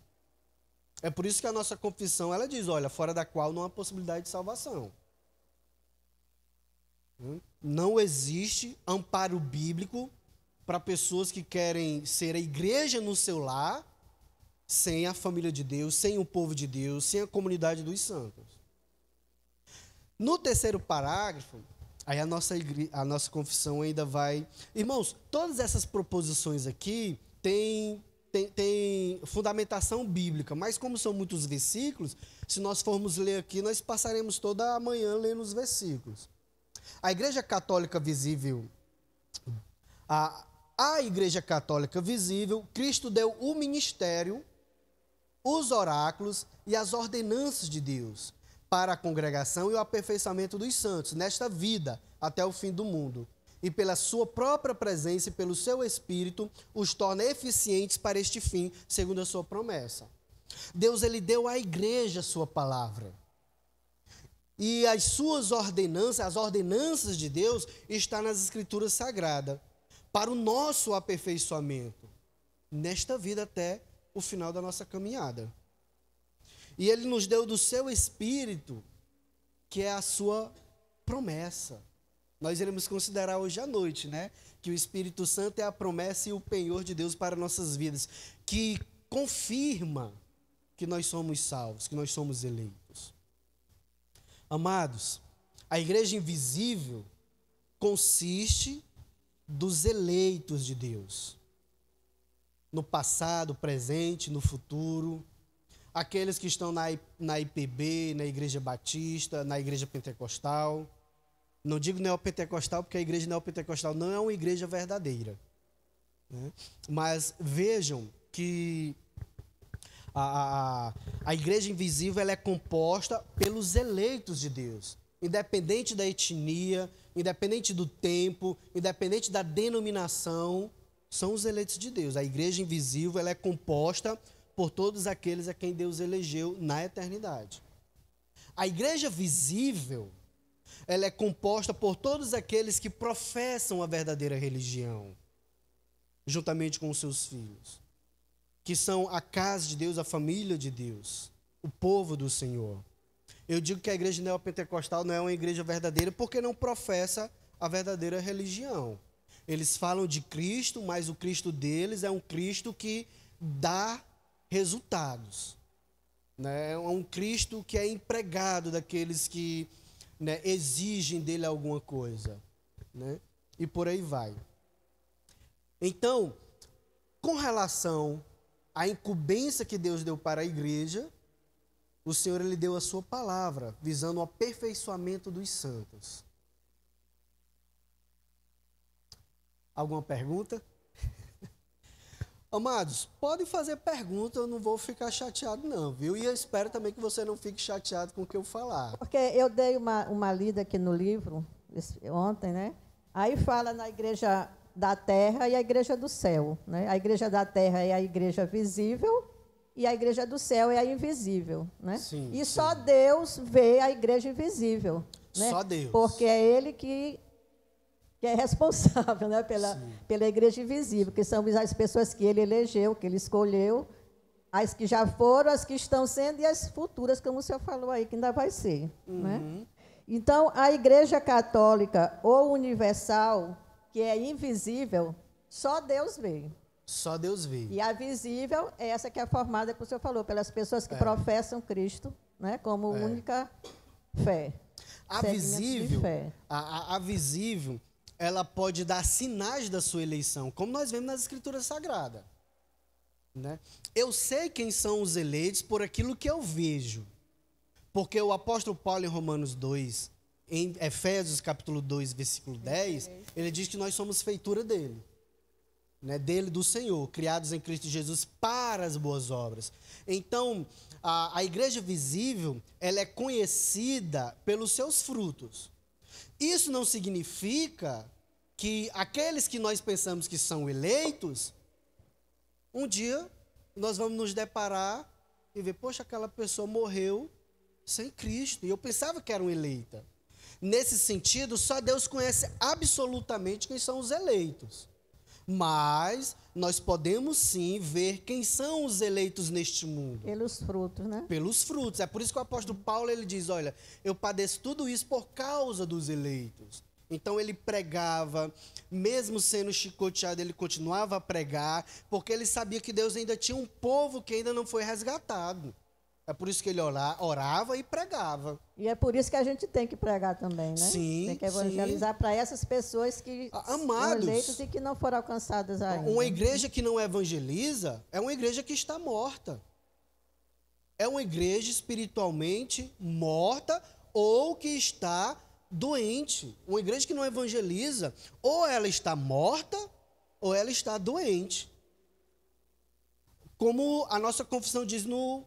É por isso que a nossa confissão, ela diz, olha, fora da qual não há possibilidade de salvação. Não existe amparo bíblico para pessoas que querem ser a igreja no seu lar, sem a família de Deus, sem o povo de Deus, sem a comunidade dos santos. No terceiro parágrafo, aí a nossa confissão ainda vai... Irmãos, todas essas proposições aqui têm fundamentação bíblica, mas como são muitos versículos, se nós formos ler aqui, nós passaremos toda a manhã lendo os versículos. A Igreja Católica Visível, a Igreja Católica Visível, Cristo deu o ministério, os oráculos e as ordenanças de Deus para a congregação e o aperfeiçoamento dos santos, nesta vida, até o fim do mundo. E pela sua própria presença e pelo seu Espírito, os torna eficientes para este fim, segundo a sua promessa. Deus, ele deu à igreja a sua palavra. E as suas ordenanças, as ordenanças de Deus, estão nas Escrituras Sagradas, para o nosso aperfeiçoamento, nesta vida até o final da nossa caminhada. E ele nos deu do seu Espírito, que é a sua promessa. Nós iremos considerar hoje à noite, né? Que o Espírito Santo é a promessa e o penhor de Deus para nossas vidas, que confirma que nós somos salvos, que nós somos eleitos. Amados, a igreja invisível consiste dos eleitos de Deus. No passado, presente, no futuro. Aqueles que estão na IPB, na Igreja Batista, na Igreja Pentecostal. Não digo neopentecostal, porque a igreja neopentecostal não é uma igreja verdadeira, né? Mas vejam que a igreja invisível, ela é composta pelos eleitos de Deus. independente da etnia, independente do tempo, independente da denominação, são os eleitos de Deus. A igreja invisível, ela é composta por todos aqueles a quem Deus elegeu na eternidade. A igreja visível, ela é composta por todos aqueles que professam a verdadeira religião, juntamente com os seus filhos, que são a casa de Deus, a família de Deus, o povo do Senhor. Eu digo que a igreja neopentecostal não é uma igreja verdadeira porque não professa a verdadeira religião. Eles falam de Cristo, mas o Cristo deles é um Cristo que dá resultados. Né? É um Cristo que é empregado daqueles que, né, exigem dele alguma coisa. Né? E por aí vai. Então, com relação à incumbência que Deus deu para a igreja, o Senhor ele deu a sua palavra, visando o aperfeiçoamento dos santos. Alguma pergunta? Amados, podem fazer pergunta, eu não vou ficar chateado não, viu? E eu espero também que você não fique chateado com o que eu falar. Porque eu dei uma lida aqui no livro, ontem, né? Aí fala na igreja da terra e a igreja do céu, né? A igreja da terra é a igreja visível e a igreja do céu é a invisível, né? Sim, e sim. só Deus vê a igreja invisível, né? Só Deus. Porque é Ele que é responsável, né, pela igreja invisível, que são as pessoas que Ele elegeu, que Ele escolheu, as que já foram, as que estão sendo e as futuras, como o senhor falou aí, que ainda vai ser. Né? Então, a igreja católica ou universal, que é invisível, só Deus vê. Só Deus vê. E a visível é essa que é formada, como o senhor falou, pelas pessoas que professam Cristo, né, como única fé. A Segmento visível, de fé. a visível, ela pode dar sinais da sua eleição, como nós vemos nas Escrituras Sagradas. Né? Eu sei quem são os eleitos por aquilo que eu vejo. Porque o apóstolo Paulo, em Romanos 2, em Efésios capítulo 2, versículo 10, ele diz que nós somos feitura dele. Né? Dele, do Senhor, criados em Cristo Jesus para as boas obras. Então, a igreja visível, ela é conhecida pelos seus frutos. Isso não significa que aqueles que nós pensamos que são eleitos, um dia nós vamos nos deparar e ver, poxa, aquela pessoa morreu sem Cristo, e eu pensava que era uma eleita. Nesse sentido, só Deus conhece absolutamente quem são os eleitos. Mas nós podemos sim ver quem são os eleitos neste mundo. Pelos frutos, né? Pelos frutos. É por isso que o apóstolo Paulo ele diz, olha, eu padeço tudo isso por causa dos eleitos. Então ele pregava, mesmo sendo chicoteado, ele continuava a pregar, porque ele sabia que Deus ainda tinha um povo que ainda não foi resgatado. É por isso que ele orava e pregava. E é por isso que a gente tem que pregar também, né? Sim, tem que evangelizar para essas pessoas que Amados, são eleitas e que não foram alcançadas ainda. Uma igreja que não evangeliza é uma igreja que está morta. É uma igreja espiritualmente morta ou que está doente. Uma igreja que não evangeliza, ou ela está morta ou ela está doente. Como a nossa confissão diz no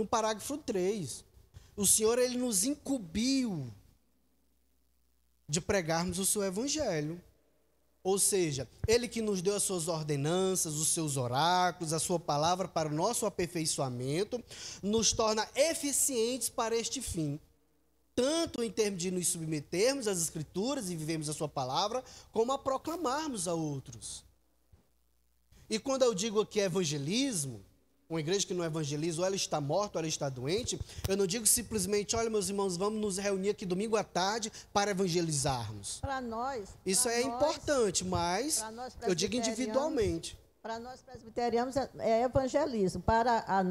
parágrafo 3. O Senhor ele nos incumbiu de pregarmos o seu evangelho. Ou seja, Ele que nos deu as suas ordenanças, os seus oráculos, a sua palavra para o nosso aperfeiçoamento, nos torna eficientes para este fim. Tanto em termos de nos submetermos às Escrituras e vivemos a sua palavra, como a proclamarmos a outros. E quando eu digo aqui evangelismo, uma igreja que não evangeliza, ou ela está morta, ou ela está doente, eu não digo simplesmente, olha meus irmãos, vamos nos reunir aqui domingo à tarde para evangelizarmos. Para nós. Isso é importante, mas eu digo individualmente. Para nós presbiterianos é evangelismo. Para a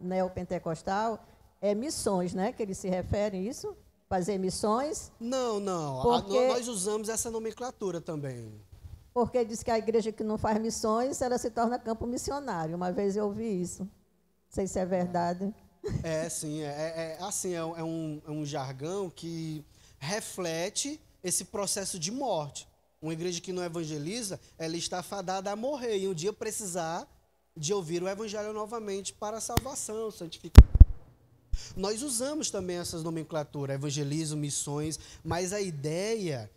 neopentecostal é missões, né? Que eles se referem a isso? Fazer missões? Não. Porque... Nós usamos essa nomenclatura também. Porque diz que a igreja que não faz missões, ela se torna campo missionário. Uma vez eu ouvi isso. Não sei se é verdade. É, sim. É um jargão que reflete esse processo de morte. Uma igreja que não evangeliza, ela está fadada a morrer. E um dia precisar de ouvir o evangelho novamente para a salvação, santificação. Nós usamos também essas nomenclaturas, evangelismo, missões, mas a ideia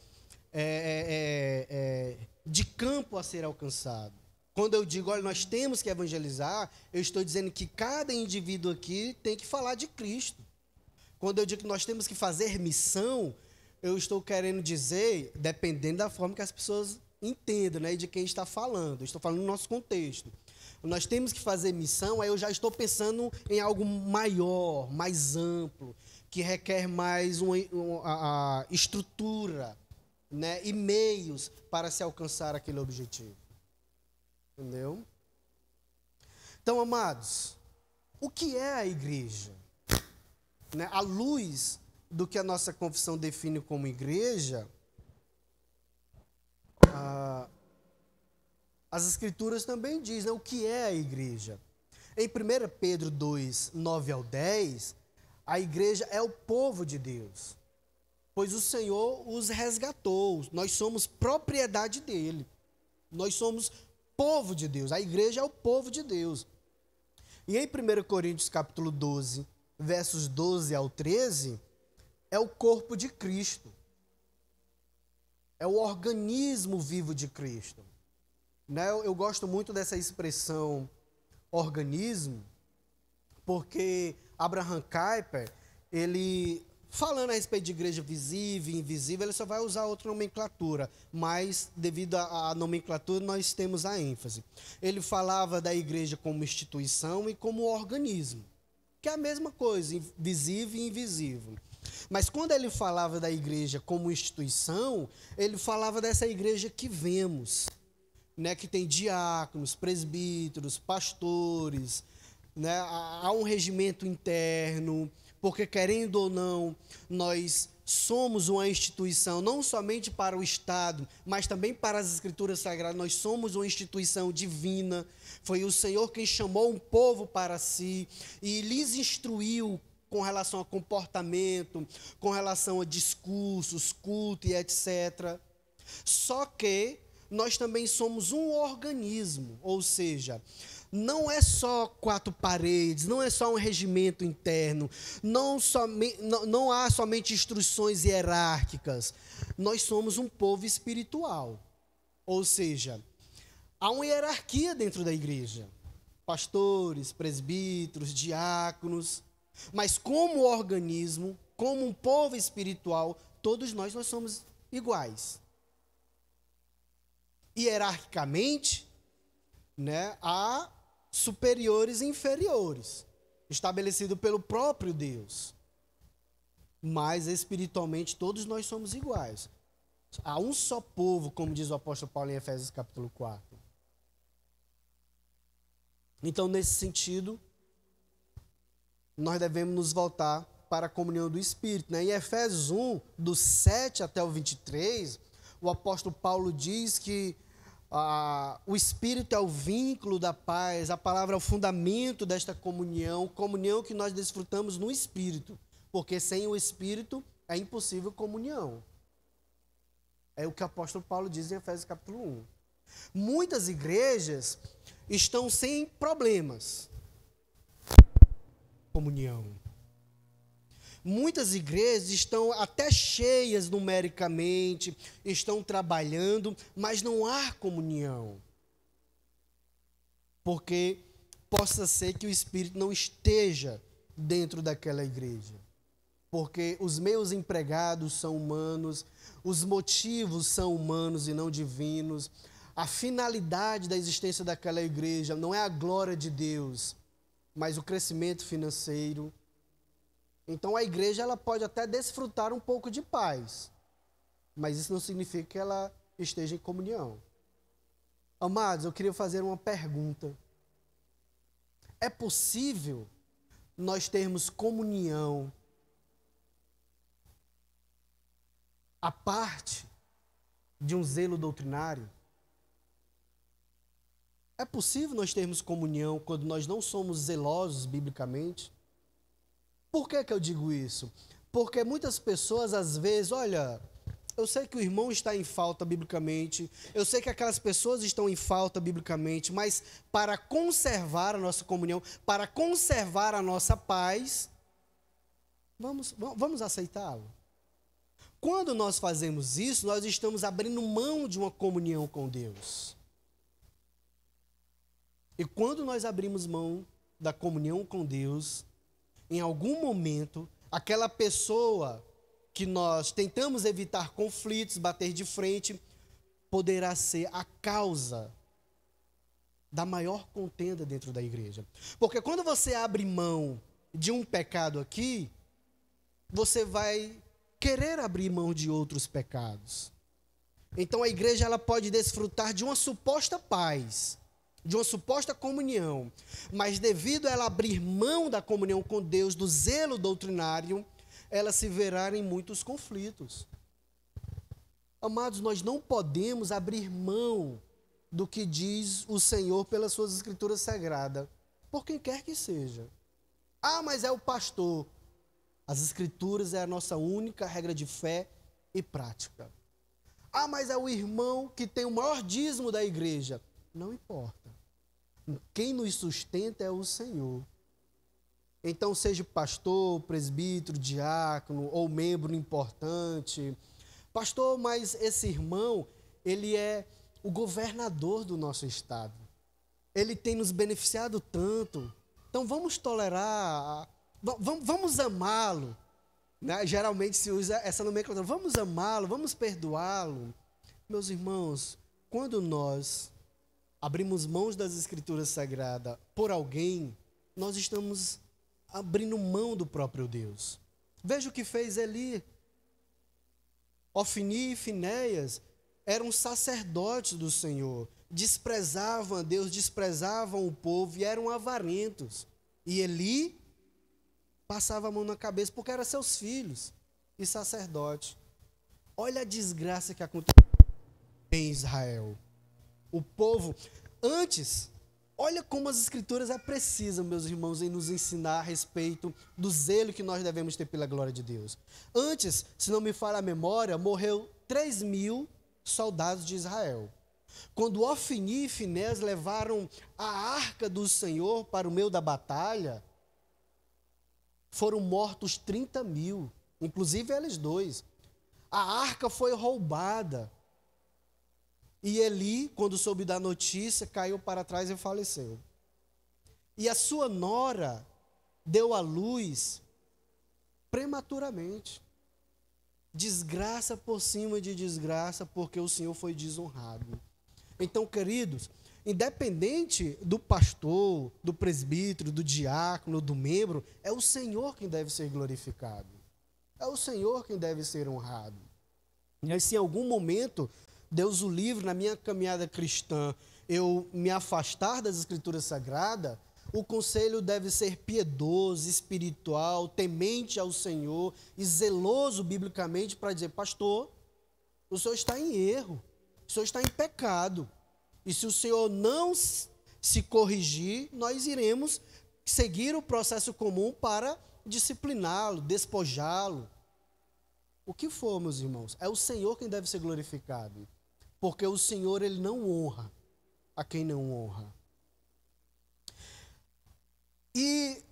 é de campo a ser alcançado. Quando eu digo, olha, nós temos que evangelizar, eu estou dizendo que cada indivíduo aqui tem que falar de Cristo. Quando eu digo que nós temos que fazer missão, eu estou querendo dizer, dependendo da forma que as pessoas entendam, né, e de quem está falando. Eu estou falando no nosso contexto. Nós temos que fazer missão, aí eu já estou pensando em algo maior, mais amplo, que requer mais a estrutura, né, e meios para se alcançar aquele objetivo. Entendeu? Então, amados, o que é a igreja? Né, à luz do que a nossa confissão define como igreja, as escrituras também dizem, né, o que é a igreja. Em 1 Pedro 2, 9 ao 10, a igreja é o povo de Deus, pois o Senhor os resgatou, nós somos propriedade dele, nós somos povo de Deus, a igreja é o povo de Deus. E em 1 Coríntios capítulo 12, versos 12 ao 13, é o corpo de Cristo, é o organismo vivo de Cristo. Né? Eu gosto muito dessa expressão organismo, porque Abraham Kuyper, ele, falando a respeito de igreja visível e invisível, ele só vai usar outra nomenclatura, mas devido à nomenclatura nós temos a ênfase. Ele falava da igreja como instituição e como organismo, que é a mesma coisa, visível e invisível. Mas quando ele falava da igreja como instituição, ele falava dessa igreja que vemos, né, que tem diáconos, presbíteros, pastores, né, há um regimento interno, porque querendo ou não, nós somos uma instituição, não somente para o Estado, mas também para as Escrituras Sagradas, nós somos uma instituição divina. Foi o Senhor quem chamou um povo para si e lhes instruiu com relação a comportamento, com relação a discursos, culto e etc. Só que nós também somos um organismo, ou seja, não é só quatro paredes, não é só um regimento interno, não há somente instruções hierárquicas. Nós somos um povo espiritual, ou seja, há uma hierarquia dentro da igreja, pastores, presbíteros, diáconos, mas como organismo, como um povo espiritual, todos nós somos iguais. Hierarquicamente, né, há superiores e inferiores, estabelecido pelo próprio Deus. Mas espiritualmente todos nós somos iguais. Há um só povo, como diz o apóstolo Paulo em Efésios capítulo 4. Então, nesse sentido, nós devemos nos voltar para a comunhão do Espírito. Né? Em Efésios 1, do 7 até o 23, o apóstolo Paulo diz que o Espírito é o vínculo da paz, a palavra é o fundamento desta comunhão que nós desfrutamos no Espírito, porque sem o Espírito é impossível comunhão. É o que o apóstolo Paulo diz em Efésios capítulo 1. Muitas igrejas estão sem problemas. Comunhão. Muitas igrejas estão até cheias numericamente, estão trabalhando, mas não há comunhão. Porque possa ser que o Espírito não esteja dentro daquela igreja. Porque os meus empregados são humanos, os motivos são humanos e não divinos. A finalidade da existência daquela igreja não é a glória de Deus, mas o crescimento financeiro. Então a igreja ela pode até desfrutar um pouco de paz, mas isso não significa que ela esteja em comunhão. Amados, eu queria fazer uma pergunta. É possível nós termos comunhão à parte de um zelo doutrinário? É possível nós termos comunhão quando nós não somos zelosos biblicamente? Por que eu digo isso? Porque muitas pessoas, às vezes, olha, eu sei que o irmão está em falta biblicamente, eu sei que aquelas pessoas estão em falta biblicamente, mas para conservar a nossa comunhão, para conservar a nossa paz, Vamos aceitá-lo? Quando nós fazemos isso, nós estamos abrindo mão de uma comunhão com Deus. E quando nós abrimos mão da comunhão com Deus, em algum momento, aquela pessoa que nós tentamos evitar conflitos, bater de frente, poderá ser a causa da maior contenda dentro da igreja. Porque quando você abre mão de um pecado aqui, você vai querer abrir mão de outros pecados. Então a igreja ela pode desfrutar de uma suposta paz, de uma suposta comunhão, mas devido a ela abrir mão da comunhão com Deus, do zelo doutrinário, ela se verá em muitos conflitos. Amados, nós não podemos abrir mão do que diz o Senhor pelas suas escrituras sagradas, por quem quer que seja. Ah, mas é o pastor. As escrituras é a nossa única regra de fé e prática. Ah, mas é o irmão que tem o maior dízimo da igreja. Não importa. Quem nos sustenta é o Senhor. Então, seja pastor, presbítero, diácono ou membro importante. Pastor, mas esse irmão, ele é o governador do nosso estado. Ele tem nos beneficiado tanto. Então, vamos tolerar, vamos amá-lo. Né? Geralmente se usa essa nomenclatura. Vamos amá-lo, vamos perdoá-lo. Meus irmãos, quando nós abrimos mãos das escrituras sagradas por alguém, nós estamos abrindo mão do próprio Deus. Veja o que fez Eli. Ofni e Finéias eram sacerdotes do Senhor, desprezavam a Deus, desprezavam o povo e eram avarentos. E Eli passava a mão na cabeça porque eram seus filhos e sacerdotes. Olha a desgraça que aconteceu em Israel. O povo, antes, olha como as escrituras é precisam, meus irmãos, em nos ensinar a respeito do zelo que nós devemos ter pela glória de Deus. Antes, se não me falha a memória, morreu 3.000 soldados de Israel. Quando Ofni e Finéias levaram a arca do Senhor para o meio da batalha, foram mortos 30.000, inclusive eles dois. A arca foi roubada. E Eli, quando soube da notícia, caiu para trás e faleceu. E a sua nora deu à luz prematuramente. Desgraça por cima de desgraça, porque o Senhor foi desonrado. Então, queridos, independente do pastor, do presbítero, do diácono, do membro, é o Senhor quem deve ser glorificado. É o Senhor quem deve ser honrado. E se em algum momento, Deus o livre, na minha caminhada cristã, eu me afastar das escrituras sagradas, o conselho deve ser piedoso, espiritual, temente ao Senhor e zeloso biblicamente para dizer, pastor, o senhor está em erro, o senhor está em pecado. E se o senhor não se corrigir, nós iremos seguir o processo comum para discipliná-lo, despojá-lo. O que for, meus irmãos, é o Senhor quem deve ser glorificado. Porque o Senhor, ele não honra a quem não honra. E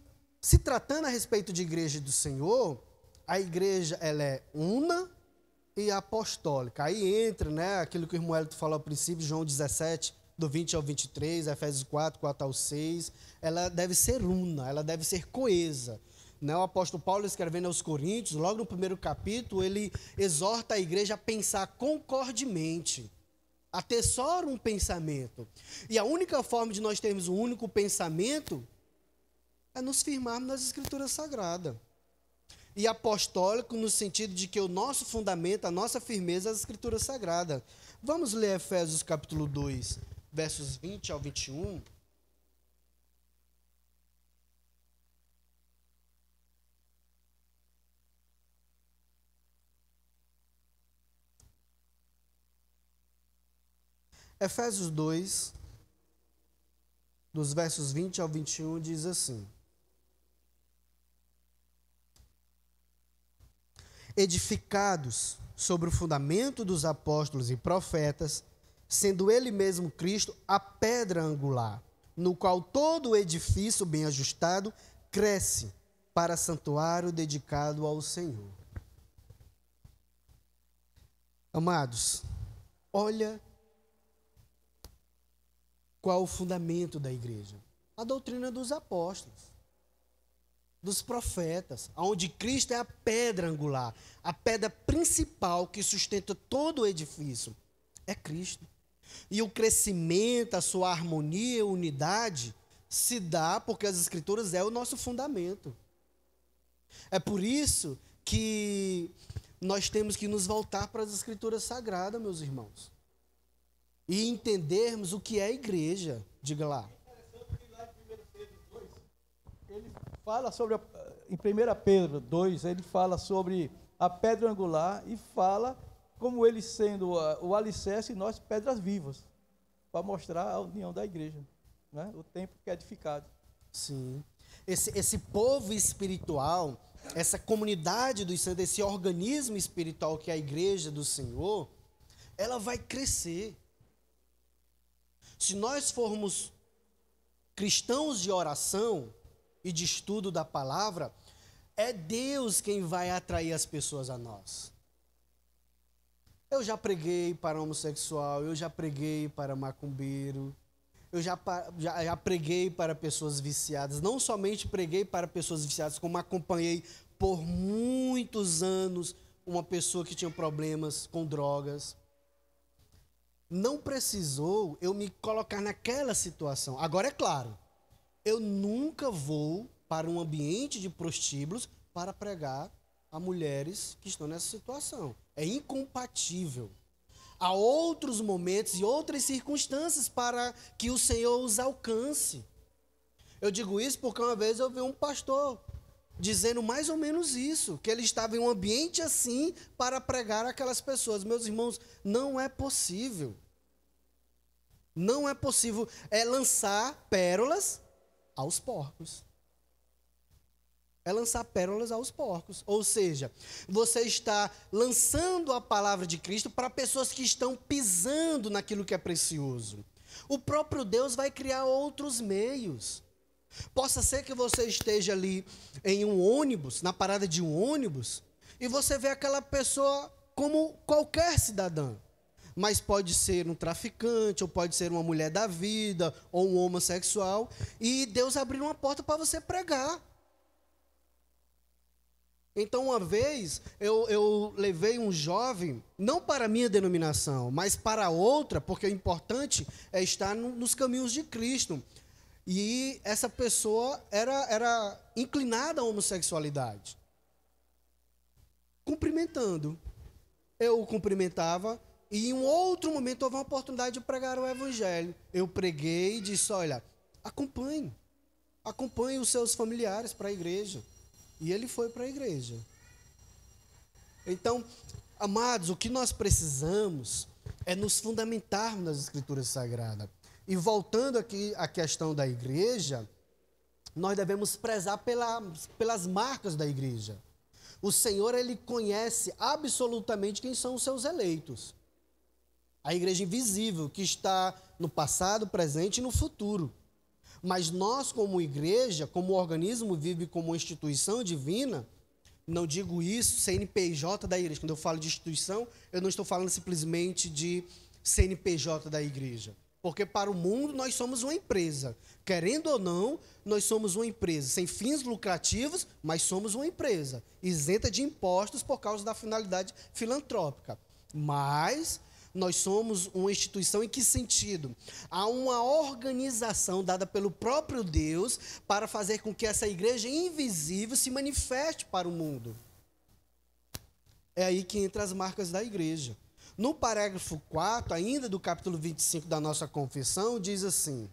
se tratando a respeito de igreja do Senhor, a igreja ela é una e apostólica. Aí entra, né, aquilo que o irmão Elton falou ao princípio, João 17, do 20 ao 23, Efésios 4, 4 ao 6. Ela deve ser una, ela deve ser coesa. Né? O apóstolo Paulo, escrevendo aos Coríntios, logo no primeiro capítulo, ele exorta a igreja a pensar concordemente, a ter só um pensamento. E a única forma de nós termos um único pensamento é nos firmarmos nas escrituras sagradas. E apostólico no sentido de que o nosso fundamento, a nossa firmeza é as escrituras sagradas. Vamos ler Efésios capítulo 2, versos 20 ao 21. Efésios 2, dos versos 20 ao 21, diz assim: edificados sobre o fundamento dos apóstolos e profetas, sendo ele mesmo Cristo a pedra angular, no qual todo o edifício bem ajustado cresce para santuário dedicado ao Senhor. Amados, olha qual o fundamento da igreja. A doutrina dos apóstolos, dos profetas, onde Cristo é a pedra angular, a pedra principal que sustenta todo o edifício, é Cristo. E o crescimento, a sua harmonia e unidade se dá porque as Escrituras é o nosso fundamento. É por isso que nós temos que nos voltar para as Escrituras Sagradas, meus irmãos, e entendermos o que é a igreja. Diga lá. Ele fala sobre, em 1 Pedro 2, ele fala sobre a pedra angular e fala como ele sendo o alicerce e nós pedras vivas, para mostrar a união da igreja, né? O templo que é edificado. Sim. Esse povo espiritual, essa comunidade dos santos, esse organismo espiritual que é a igreja do Senhor, ela vai crescer. Se nós formos cristãos de oração e de estudo da palavra, é Deus quem vai atrair as pessoas a nós. Eu já preguei para homossexual, eu já preguei para macumbeiro, eu já preguei para pessoas viciadas. Não somente preguei para pessoas viciadas, como acompanhei por muitos anos uma pessoa que tinha problemas com drogas. Não precisou eu me colocar naquela situação. Agora, é claro, eu nunca vou para um ambiente de prostíbulos para pregar a mulheres que estão nessa situação. É incompatível. Há outros momentos e outras circunstâncias para que o Senhor os alcance. Eu digo isso porque uma vez eu vi um pastor dizendo mais ou menos isso, que ele estava em um ambiente assim para pregar aquelas pessoas. Meus irmãos, não é possível. Não é possível lançar pérolas aos porcos. É lançar pérolas aos porcos. Ou seja, você está lançando a palavra de Cristo para pessoas que estão pisando naquilo que é precioso. O próprio Deus vai criar outros meios. Possa ser que você esteja ali em um ônibus, na parada de um ônibus, e você vê aquela pessoa como qualquer cidadã. Mas pode ser um traficante, ou pode ser uma mulher da vida, ou um homossexual, e Deus abriu uma porta para você pregar. Então, uma vez, eu levei um jovem, não para a minha denominação, mas para outra, porque o importante é estar nos caminhos de Cristo. E essa pessoa era inclinada à homossexualidade. Cumprimentando. Eu o cumprimentava, e em um outro momento houve uma oportunidade de pregar o evangelho. Eu preguei e disse, olha, acompanhe os seus familiares para a igreja. E ele foi para a igreja. Então, amados, o que nós precisamos é nos fundamentarmos nas Escrituras Sagradas. E voltando aqui à questão da igreja, nós devemos prezar pelas marcas da igreja. O Senhor, Ele conhece absolutamente quem são os seus eleitos. A igreja invisível, que está no passado, presente e no futuro. Mas nós, como igreja, como organismo vive como uma instituição divina, não digo isso, CNPJ da igreja. Quando eu falo de instituição, eu não estou falando simplesmente de CNPJ da igreja. Porque para o mundo nós somos uma empresa. Querendo ou não, nós somos uma empresa sem fins lucrativos, mas somos uma empresa isenta de impostos por causa da finalidade filantrópica. Mas nós somos uma instituição em que sentido? Há uma organização dada pelo próprio Deus para fazer com que essa igreja invisível se manifeste para o mundo. É aí que entram as marcas da igreja. No parágrafo 4, ainda do capítulo 25 da nossa confissão, diz assim: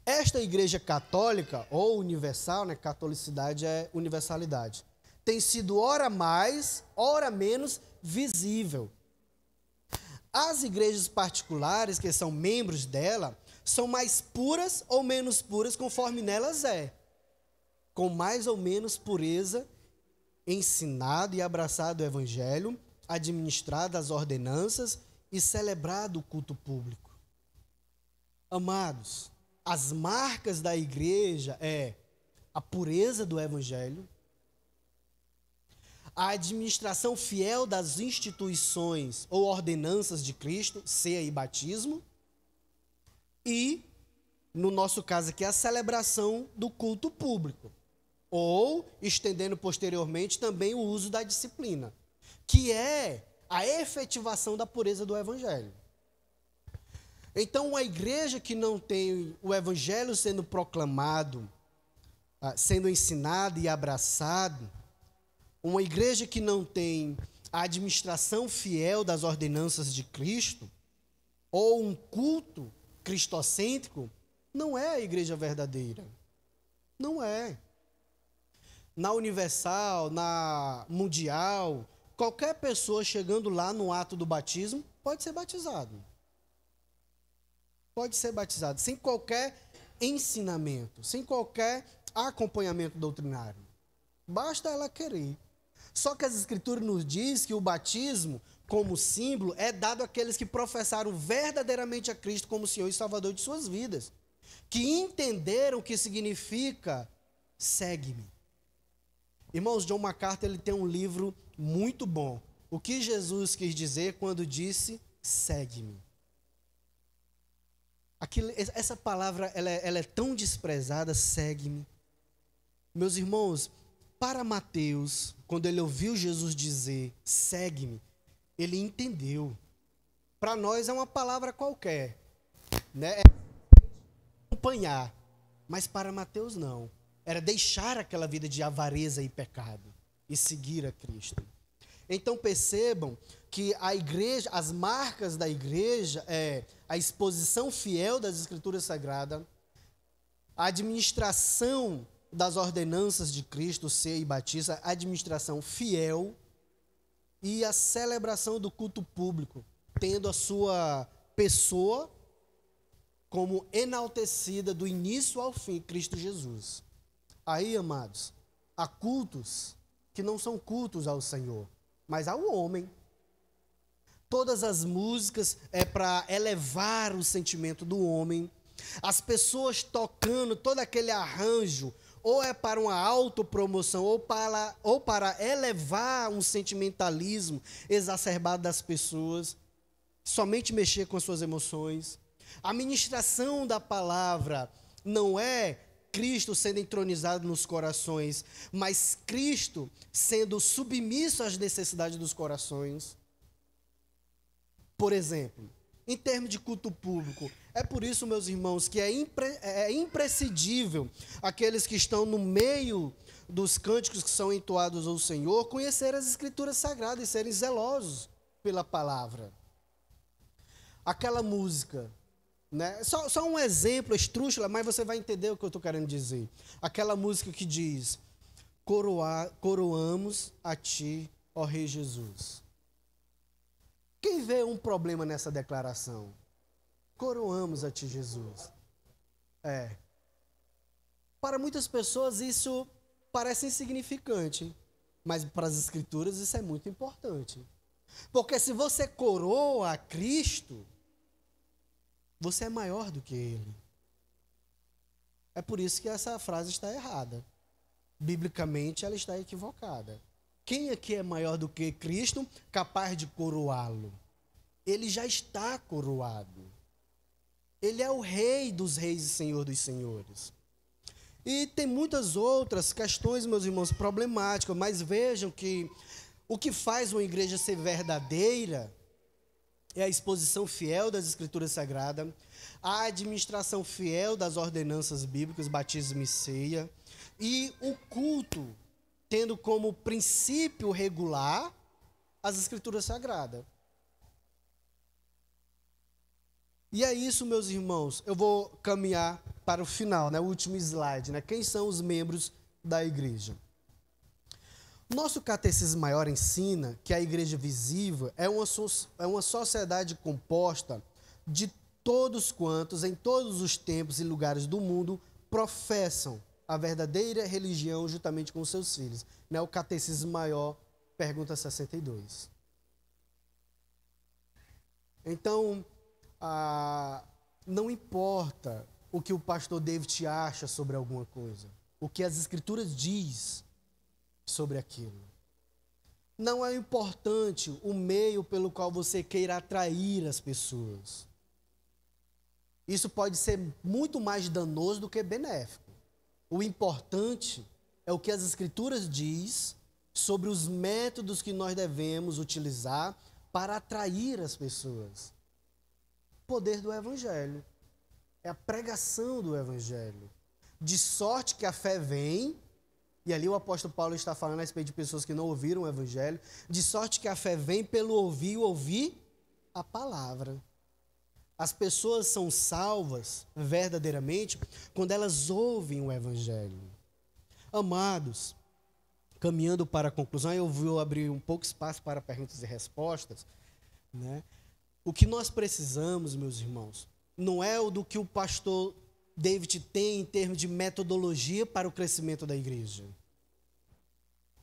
esta igreja católica, ou universal, né? Catolicidade é universalidade, tem sido ora mais, ora menos visível. As igrejas particulares, que são membros dela, são mais puras ou menos puras conforme nelas é. Com mais ou menos pureza, ensinado e abraçado o evangelho, administrado as ordenanças e celebrado o culto público. Amados, as marcas da igreja é a pureza do Evangelho, a administração fiel das instituições ou ordenanças de Cristo, ceia e batismo, e, no nosso caso aqui, a celebração do culto público, ou, estendendo posteriormente, também o uso da disciplina, que é a efetivação da pureza do Evangelho. Então, uma igreja que não tem o Evangelho sendo proclamado, sendo ensinado e abraçado, uma igreja que não tem a administração fiel das ordenanças de Cristo, ou um culto cristocêntrico, não é a igreja verdadeira. Não é. Na Universal, na Mundial, qualquer pessoa chegando lá no ato do batismo pode ser batizado. Pode ser batizado, sem qualquer ensinamento, sem qualquer acompanhamento doutrinário. Basta ela querer. Só que as Escrituras nos diz que o batismo, como símbolo, é dado àqueles que professaram verdadeiramente a Cristo como Senhor e Salvador de suas vidas, que entenderam o que significa segue-me. Irmãos, John MacArthur ele tem um livro muito bom. O que Jesus quis dizer quando disse segue-me. Essa palavra ela é tão desprezada, segue-me. Meus irmãos, para Mateus, quando ele ouviu Jesus dizer segue-me, ele entendeu. Para nós é uma palavra qualquer, né? É acompanhar. Mas para Mateus não. Era deixar aquela vida de avareza e pecado e seguir a Cristo. Então percebam que a igreja, as marcas da igreja é a exposição fiel das Escrituras Sagradas, a administração das ordenanças de Cristo, ceia e batismo, a administração fiel e a celebração do culto público, tendo a sua pessoa como enaltecida do início ao fim, Cristo Jesus. Aí, amados, há cultos que não são cultos ao Senhor, mas ao homem. Todas as músicas é para elevar o sentimento do homem. As pessoas tocando todo aquele arranjo, ou é para uma autopromoção, ou para elevar um sentimentalismo exacerbado das pessoas, somente mexer com as suas emoções. A ministração da palavra não é Cristo sendo entronizado nos corações, mas Cristo sendo submisso às necessidades dos corações. Por exemplo, em termos de culto público, é por isso, meus irmãos, que é imprescindível aqueles que estão no meio dos cânticos que são entoados ao Senhor conhecer as Escrituras Sagradas e serem zelosos pela palavra. Aquela música, né? Só um exemplo estrúxula, mas você vai entender o que eu estou querendo dizer. Aquela música que diz: coroamos a ti, ó Rei Jesus. Quem vê um problema nessa declaração? Coroamos a ti, Jesus. Para muitas pessoas isso parece insignificante, mas para as Escrituras isso é muito importante. Porque se você coroa a Cristo, você é maior do que Ele. É por isso que essa frase está errada. Biblicamente ela está equivocada. Quem aqui é maior do que Cristo, capaz de coroá-lo? Ele já está coroado. Ele é o Rei dos reis e Senhor dos senhores. E tem muitas outras questões, meus irmãos, problemáticas, mas vejam que o que faz uma igreja ser verdadeira é a exposição fiel das Escrituras Sagradas, a administração fiel das ordenanças bíblicas, batismo e ceia, e o culto, tendo como princípio regular as Escrituras Sagradas. E é isso, meus irmãos. Eu vou caminhar para o final, né? O último slide, né? Quem são os membros da igreja? Nosso Catecismo Maior ensina que a igreja visível é uma sociedade composta de todos quantos, em todos os tempos e lugares do mundo, professam a verdadeira religião juntamente com seus filhos. Né? O Catecismo Maior, pergunta 62. Então, não importa o que o pastor David acha sobre alguma coisa. o que as Escrituras diz sobre aquilo. Não é importante o meio pelo qual você queira atrair as pessoas. Isso pode ser muito mais danoso do que benéfico. O importante é o que as Escrituras diz sobre os métodos que nós devemos utilizar para atrair as pessoas. O poder do Evangelho. É a pregação do Evangelho. De sorte que a fé vem, e ali o apóstolo Paulo está falando a respeito de pessoas que não ouviram o Evangelho, de sorte que a fé vem pelo ouvir a palavra. As pessoas são salvas verdadeiramente quando elas ouvem o Evangelho. Amados, caminhando para a conclusão, eu vou abrir um pouco espaço para perguntas e respostas, né? O que nós precisamos, meus irmãos, não é o do que o pastor David tem em termos de metodologia para o crescimento da igreja.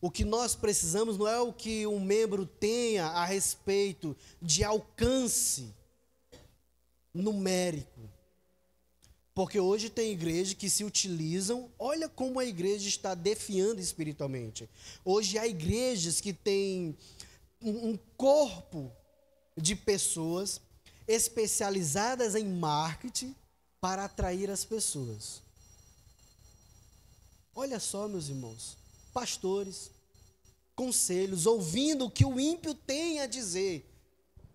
O que nós precisamos não é o que um membro tenha a respeito de alcance numérico. Porque hoje tem igrejas que se utilizam, olha como a igreja está definhando espiritualmente. Hoje há igrejas que têm um corpo de pessoas especializadas em marketing para atrair as pessoas. Olha só, meus irmãos, pastores, conselhos, ouvindo o que o ímpio tem a dizer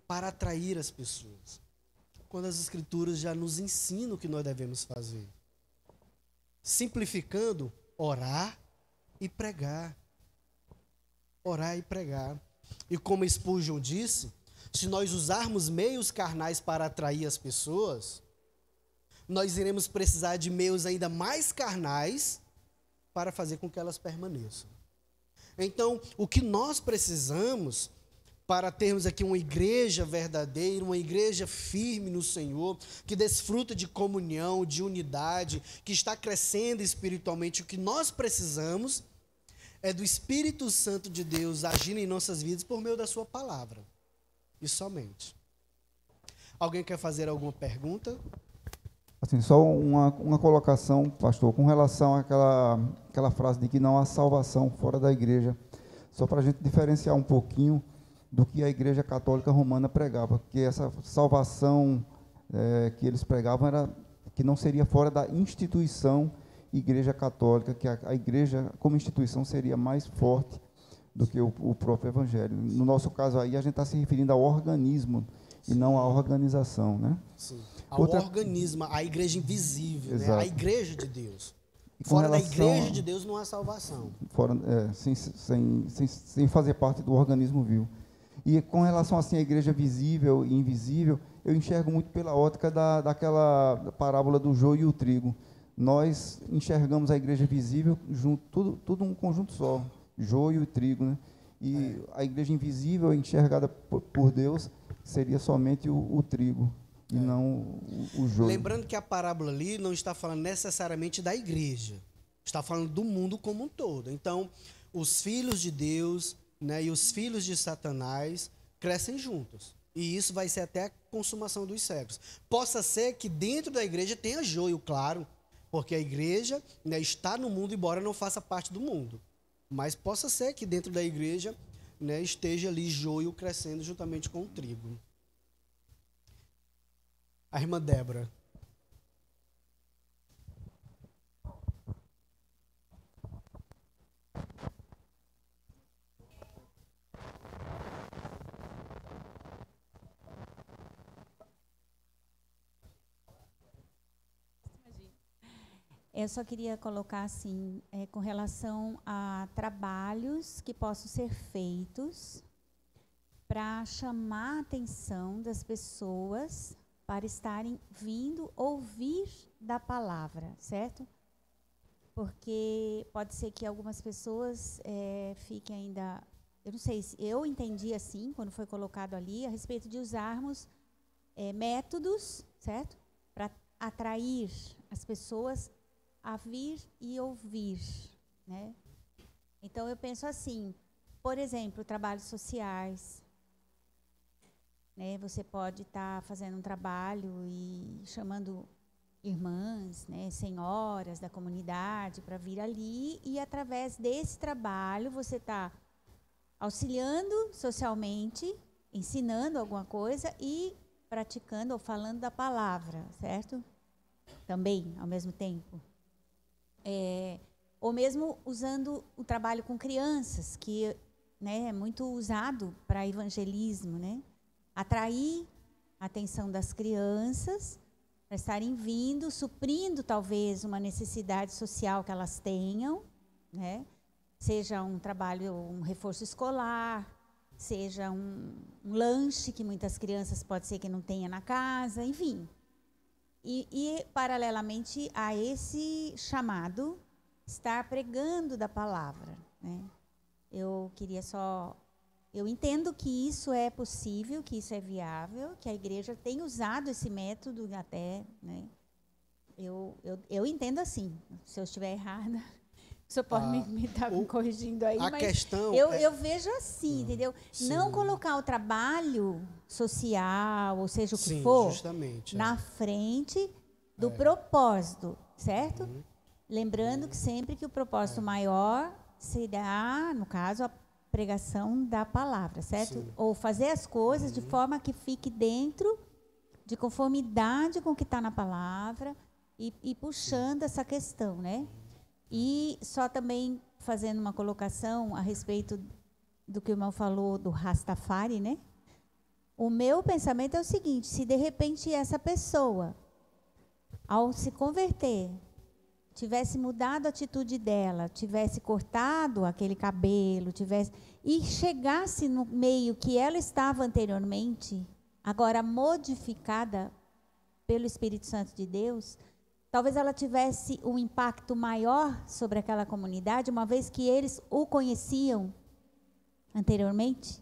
para atrair as pessoas. Quando as Escrituras já nos ensinam o que nós devemos fazer. Simplificando, orar e pregar. Orar e pregar. E como Spurgeon disse, se nós usarmos meios carnais para atrair as pessoas, nós iremos precisar de meios ainda mais carnais para fazer com que elas permaneçam. Então, o que nós precisamos para termos aqui uma igreja verdadeira, uma igreja firme no Senhor, que desfruta de comunhão, de unidade, que está crescendo espiritualmente, o que nós precisamos é do Espírito Santo de Deus agindo em nossas vidas por meio da sua palavra. E somente. Alguém quer fazer alguma pergunta? Assim, só uma colocação, pastor, com relação àquela frase de que não há salvação fora da igreja. Só para a gente diferenciar um pouquinho do que a Igreja Católica Romana pregava, porque essa salvação que eles pregavam era que não seria fora da instituição Igreja Católica, que a igreja como instituição seria mais forte do que o próprio Evangelho. No nosso caso aí, a gente está se referindo ao organismo e não à organização, né? Sim. Ao organismo, a igreja invisível, né? A igreja de Deus. Fora da igreja de Deus não há salvação. Fora, sem fazer parte do organismo vivo. E com relação assim, à igreja visível e invisível, eu enxergo muito pela ótica daquela parábola do joio e o trigo. Nós enxergamos a igreja visível junto, tudo um conjunto só, joio e trigo, né? E a igreja invisível, enxergada por Deus, seria somente o trigo e não o joio. Lembrando que a parábola ali não está falando necessariamente da igreja, está falando do mundo como um todo. Então, os filhos de Deus, né, e os filhos de Satanás crescem juntos. E isso vai ser até a consumação dos séculos. Possa ser que dentro da igreja tenha joio, claro, porque a igreja, né, está no mundo, embora não faça parte do mundo. Mas possa ser que dentro da igreja, né, esteja ali joio crescendo juntamente com o trigo. A irmã Débora. Eu só queria colocar assim, com relação a trabalhos que possam ser feitos para chamar a atenção das pessoas para estarem vindo ouvir da palavra, certo? Porque pode ser que algumas pessoas fiquem ainda... Eu não sei, se eu entendi assim, quando foi colocado ali, a respeito de usarmos métodos, certo? Para atrair as pessoas a vir e ouvir, né? Então, eu penso assim, por exemplo, trabalhos sociais, né? Você pode estar fazendo um trabalho e chamando irmãs, né, senhoras da comunidade para vir ali, e através desse trabalho você está auxiliando socialmente, ensinando alguma coisa e praticando ou falando da palavra, certo? Também, ao mesmo tempo. Ou mesmo usando o trabalho com crianças, que, né, é muito usado para evangelismo, né? Atrair a atenção das crianças para estarem vindo, suprindo talvez uma necessidade social que elas tenham, né? Seja um trabalho, um reforço escolar, seja um lanche que muitas crianças pode ser que não tenha na casa, enfim. E paralelamente a esse chamado, estar pregando da palavra, né? Eu entendo que isso é possível, que isso é viável, que a igreja tem usado esse método até, né? Eu entendo assim. Se eu estiver errada, o senhor pode me estar corrigindo aí, mas questão eu vejo assim, entendeu? Sim. Não colocar o trabalho social, ou seja, o que Sim, for, justamente, na frente do propósito, certo? Uhum. Lembrando que sempre que o propósito maior será, no caso, a pregação da palavra, certo? Sim. Ou fazer as coisas de forma que fique dentro de conformidade com o que está na palavra e puxando essa questão, né? E só também fazendo uma colocação a respeito do que o irmão falou do Rastafari, né? O meu pensamento é o seguinte: se de repente essa pessoa, ao se converter, tivesse mudado a atitude dela, tivesse cortado aquele cabelo, e chegasse no meio que ela estava anteriormente, agora modificada pelo Espírito Santo de Deus, talvez ela tivesse um impacto maior sobre aquela comunidade, uma vez que eles o conheciam anteriormente.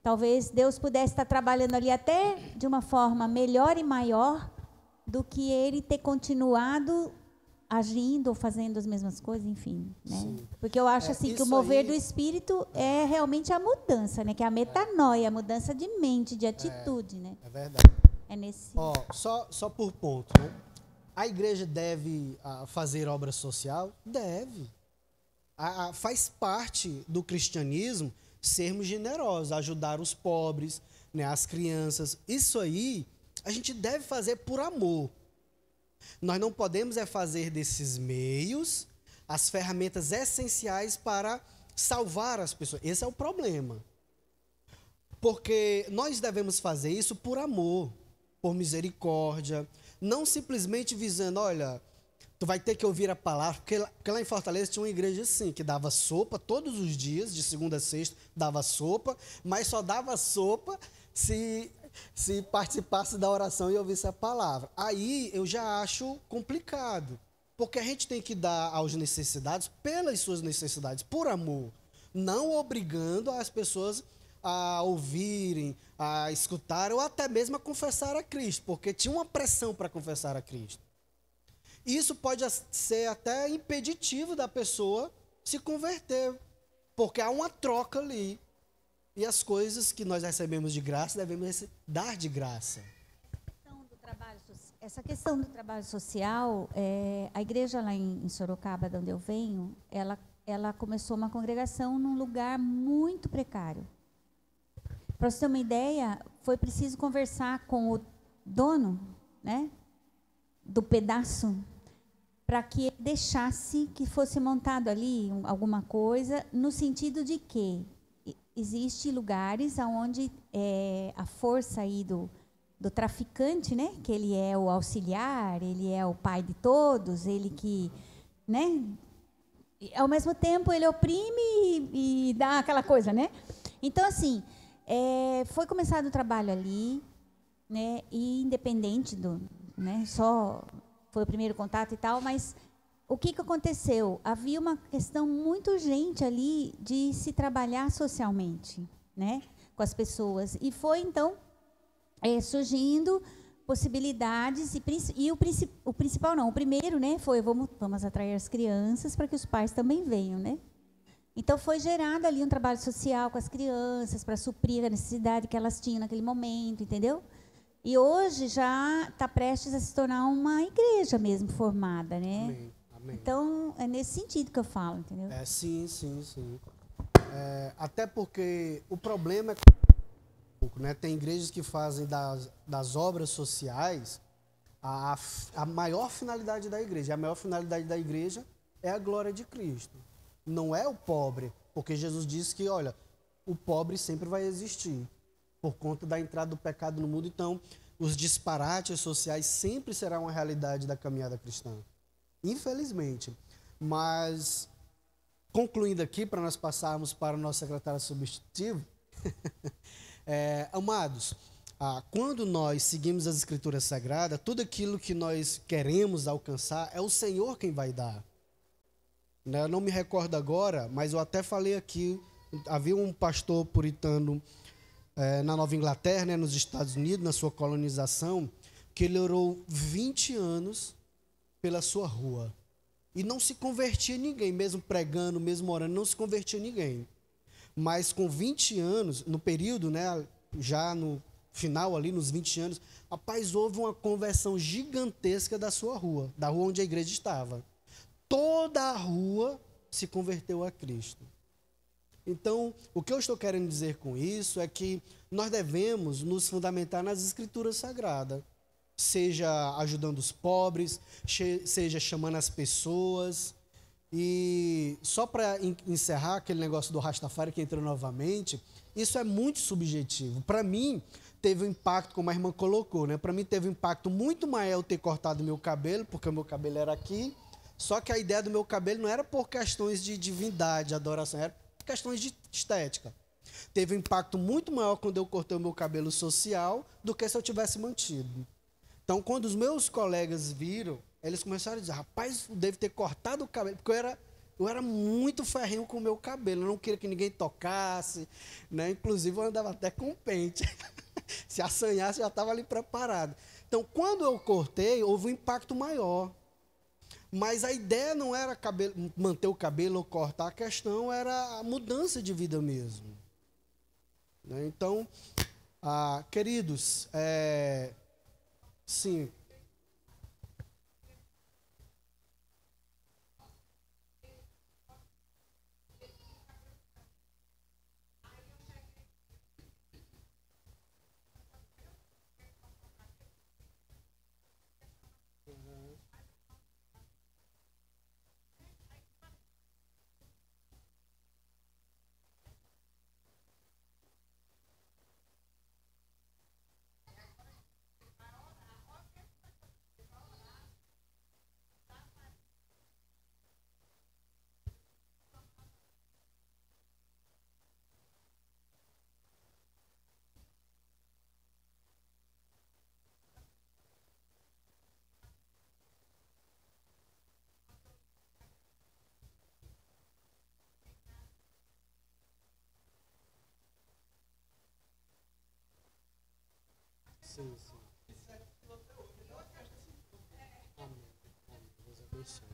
Talvez Deus pudesse estar trabalhando ali até de uma forma melhor e maior do que ele ter continuado agindo ou fazendo as mesmas coisas, enfim, né? Sim. Porque eu acho assim que o mover do Espírito é realmente a mudança, né? Que é a metanoia, a mudança de mente, de atitude, né? É verdade. É nesse... Só por ponto, né? A igreja deve fazer obra social? Deve. Faz parte do cristianismo sermos generosos, ajudar os pobres, né, as crianças. Isso aí a gente deve fazer por amor. Nós não podemos fazer desses meios as ferramentas essenciais para salvar as pessoas. Esse é o problema. Porque nós devemos fazer isso por amor, por misericórdia, não simplesmente visando, olha, tu vai ter que ouvir a palavra, porque lá em Fortaleza tinha uma igreja assim, que dava sopa todos os dias, de segunda a sexta, dava sopa, mas só dava sopa se participasse da oração e ouvisse a palavra. Aí eu já acho complicado, porque a gente tem que dar aos necessitados pelas suas necessidades, por amor, não obrigando as pessoas a ouvirem, a escutar ou até mesmo a confessar a Cristo, porque tinha uma pressão para confessar a Cristo. Isso pode ser até impeditivo da pessoa se converter, porque há uma troca ali. E as coisas que nós recebemos de graça, devemos dar de graça. Essa questão do trabalho social, a igreja lá em Sorocaba, de onde eu venho, ela começou uma congregação num lugar muito precário. Para você ter uma ideia, foi preciso conversar com o dono, né, do pedaço, para que ele deixasse que fosse montado ali alguma coisa, no sentido de que existem lugares onde a força aí do traficante, né, que ele é o auxiliar, ele é o pai de todos, ele que, né, ao mesmo tempo ele oprime e dá aquela coisa, né? Então, assim, foi começado o trabalho ali, né, e independente né, só foi o primeiro contato e tal, mas o que aconteceu? Havia uma questão muito urgente ali de se trabalhar socialmente, né, com as pessoas. E foi, então, surgindo possibilidades, o principal não, o primeiro, né, foi vamos atrair as crianças para que os pais também venham, né? Então, foi gerado ali um trabalho social com as crianças para suprir a necessidade que elas tinham naquele momento, entendeu? E hoje já está prestes a se tornar uma igreja mesmo formada, né? Amém. Amém. Então, é nesse sentido que eu falo, entendeu? Sim. Até porque o problema é né? Tem igrejas que fazem das obras sociais a maior finalidade da igreja. A maior finalidade da igreja é a glória de Cristo. Não é o pobre, porque Jesus disse que, olha, o pobre sempre vai existir por conta da entrada do pecado no mundo. Então, os disparates sociais sempre serão uma realidade da caminhada cristã. Infelizmente. Mas, concluindo aqui, para nós passarmos para o nosso secretário substitutivo, amados, quando nós seguimos as Escrituras Sagradas, tudo aquilo que nós queremos alcançar é o Senhor quem vai dar. Eu não me recordo agora, mas eu até falei aqui, havia um pastor puritano na Nova Inglaterra, né, nos Estados Unidos, na sua colonização, que ele orou 20 anos pela sua rua. E não se convertia ninguém, mesmo pregando, mesmo orando, não se convertia ninguém. Mas com 20 anos, no período, né, já no final ali, nos 20 anos, rapaz, houve uma conversão gigantesca da sua rua, da rua onde a igreja estava. Toda a rua se converteu a Cristo. Então, o que eu estou querendo dizer com isso é que nós devemos nos fundamentar nas Escrituras Sagradas, seja ajudando os pobres, seja chamando as pessoas. E só para encerrar aquele negócio do Rastafari que entrou novamente, isso é muito subjetivo. Para mim, teve um impacto, como a irmã colocou, né? Para mim teve um impacto muito maior eu ter cortado meu cabelo, porque o meu cabelo era aqui. Só que a ideia do meu cabelo não era por questões de divindade, adoração, era por questões de estética. Teve um impacto muito maior quando eu cortei o meu cabelo social do que se eu tivesse mantido. Então, quando os meus colegas viram, eles começaram a dizer, rapaz, eu devo ter cortado o cabelo, porque eu era muito ferrenho com o meu cabelo, eu não queria que ninguém tocasse, né? Inclusive eu andava até com pente. Se assanhasse, já estava ali preparado. Então, quando eu cortei, houve um impacto maior. Mas a ideia não era manter o cabelo ou cortar, a questão era a mudança de vida mesmo. Né? Então, queridos, sim. Sim. Amém. Deus abençoe.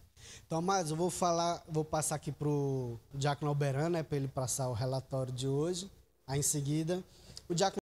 Então, mas eu vou passar aqui para o Diácono Alberan, né, para ele passar o relatório de hoje. Aí, em seguida, o Diácono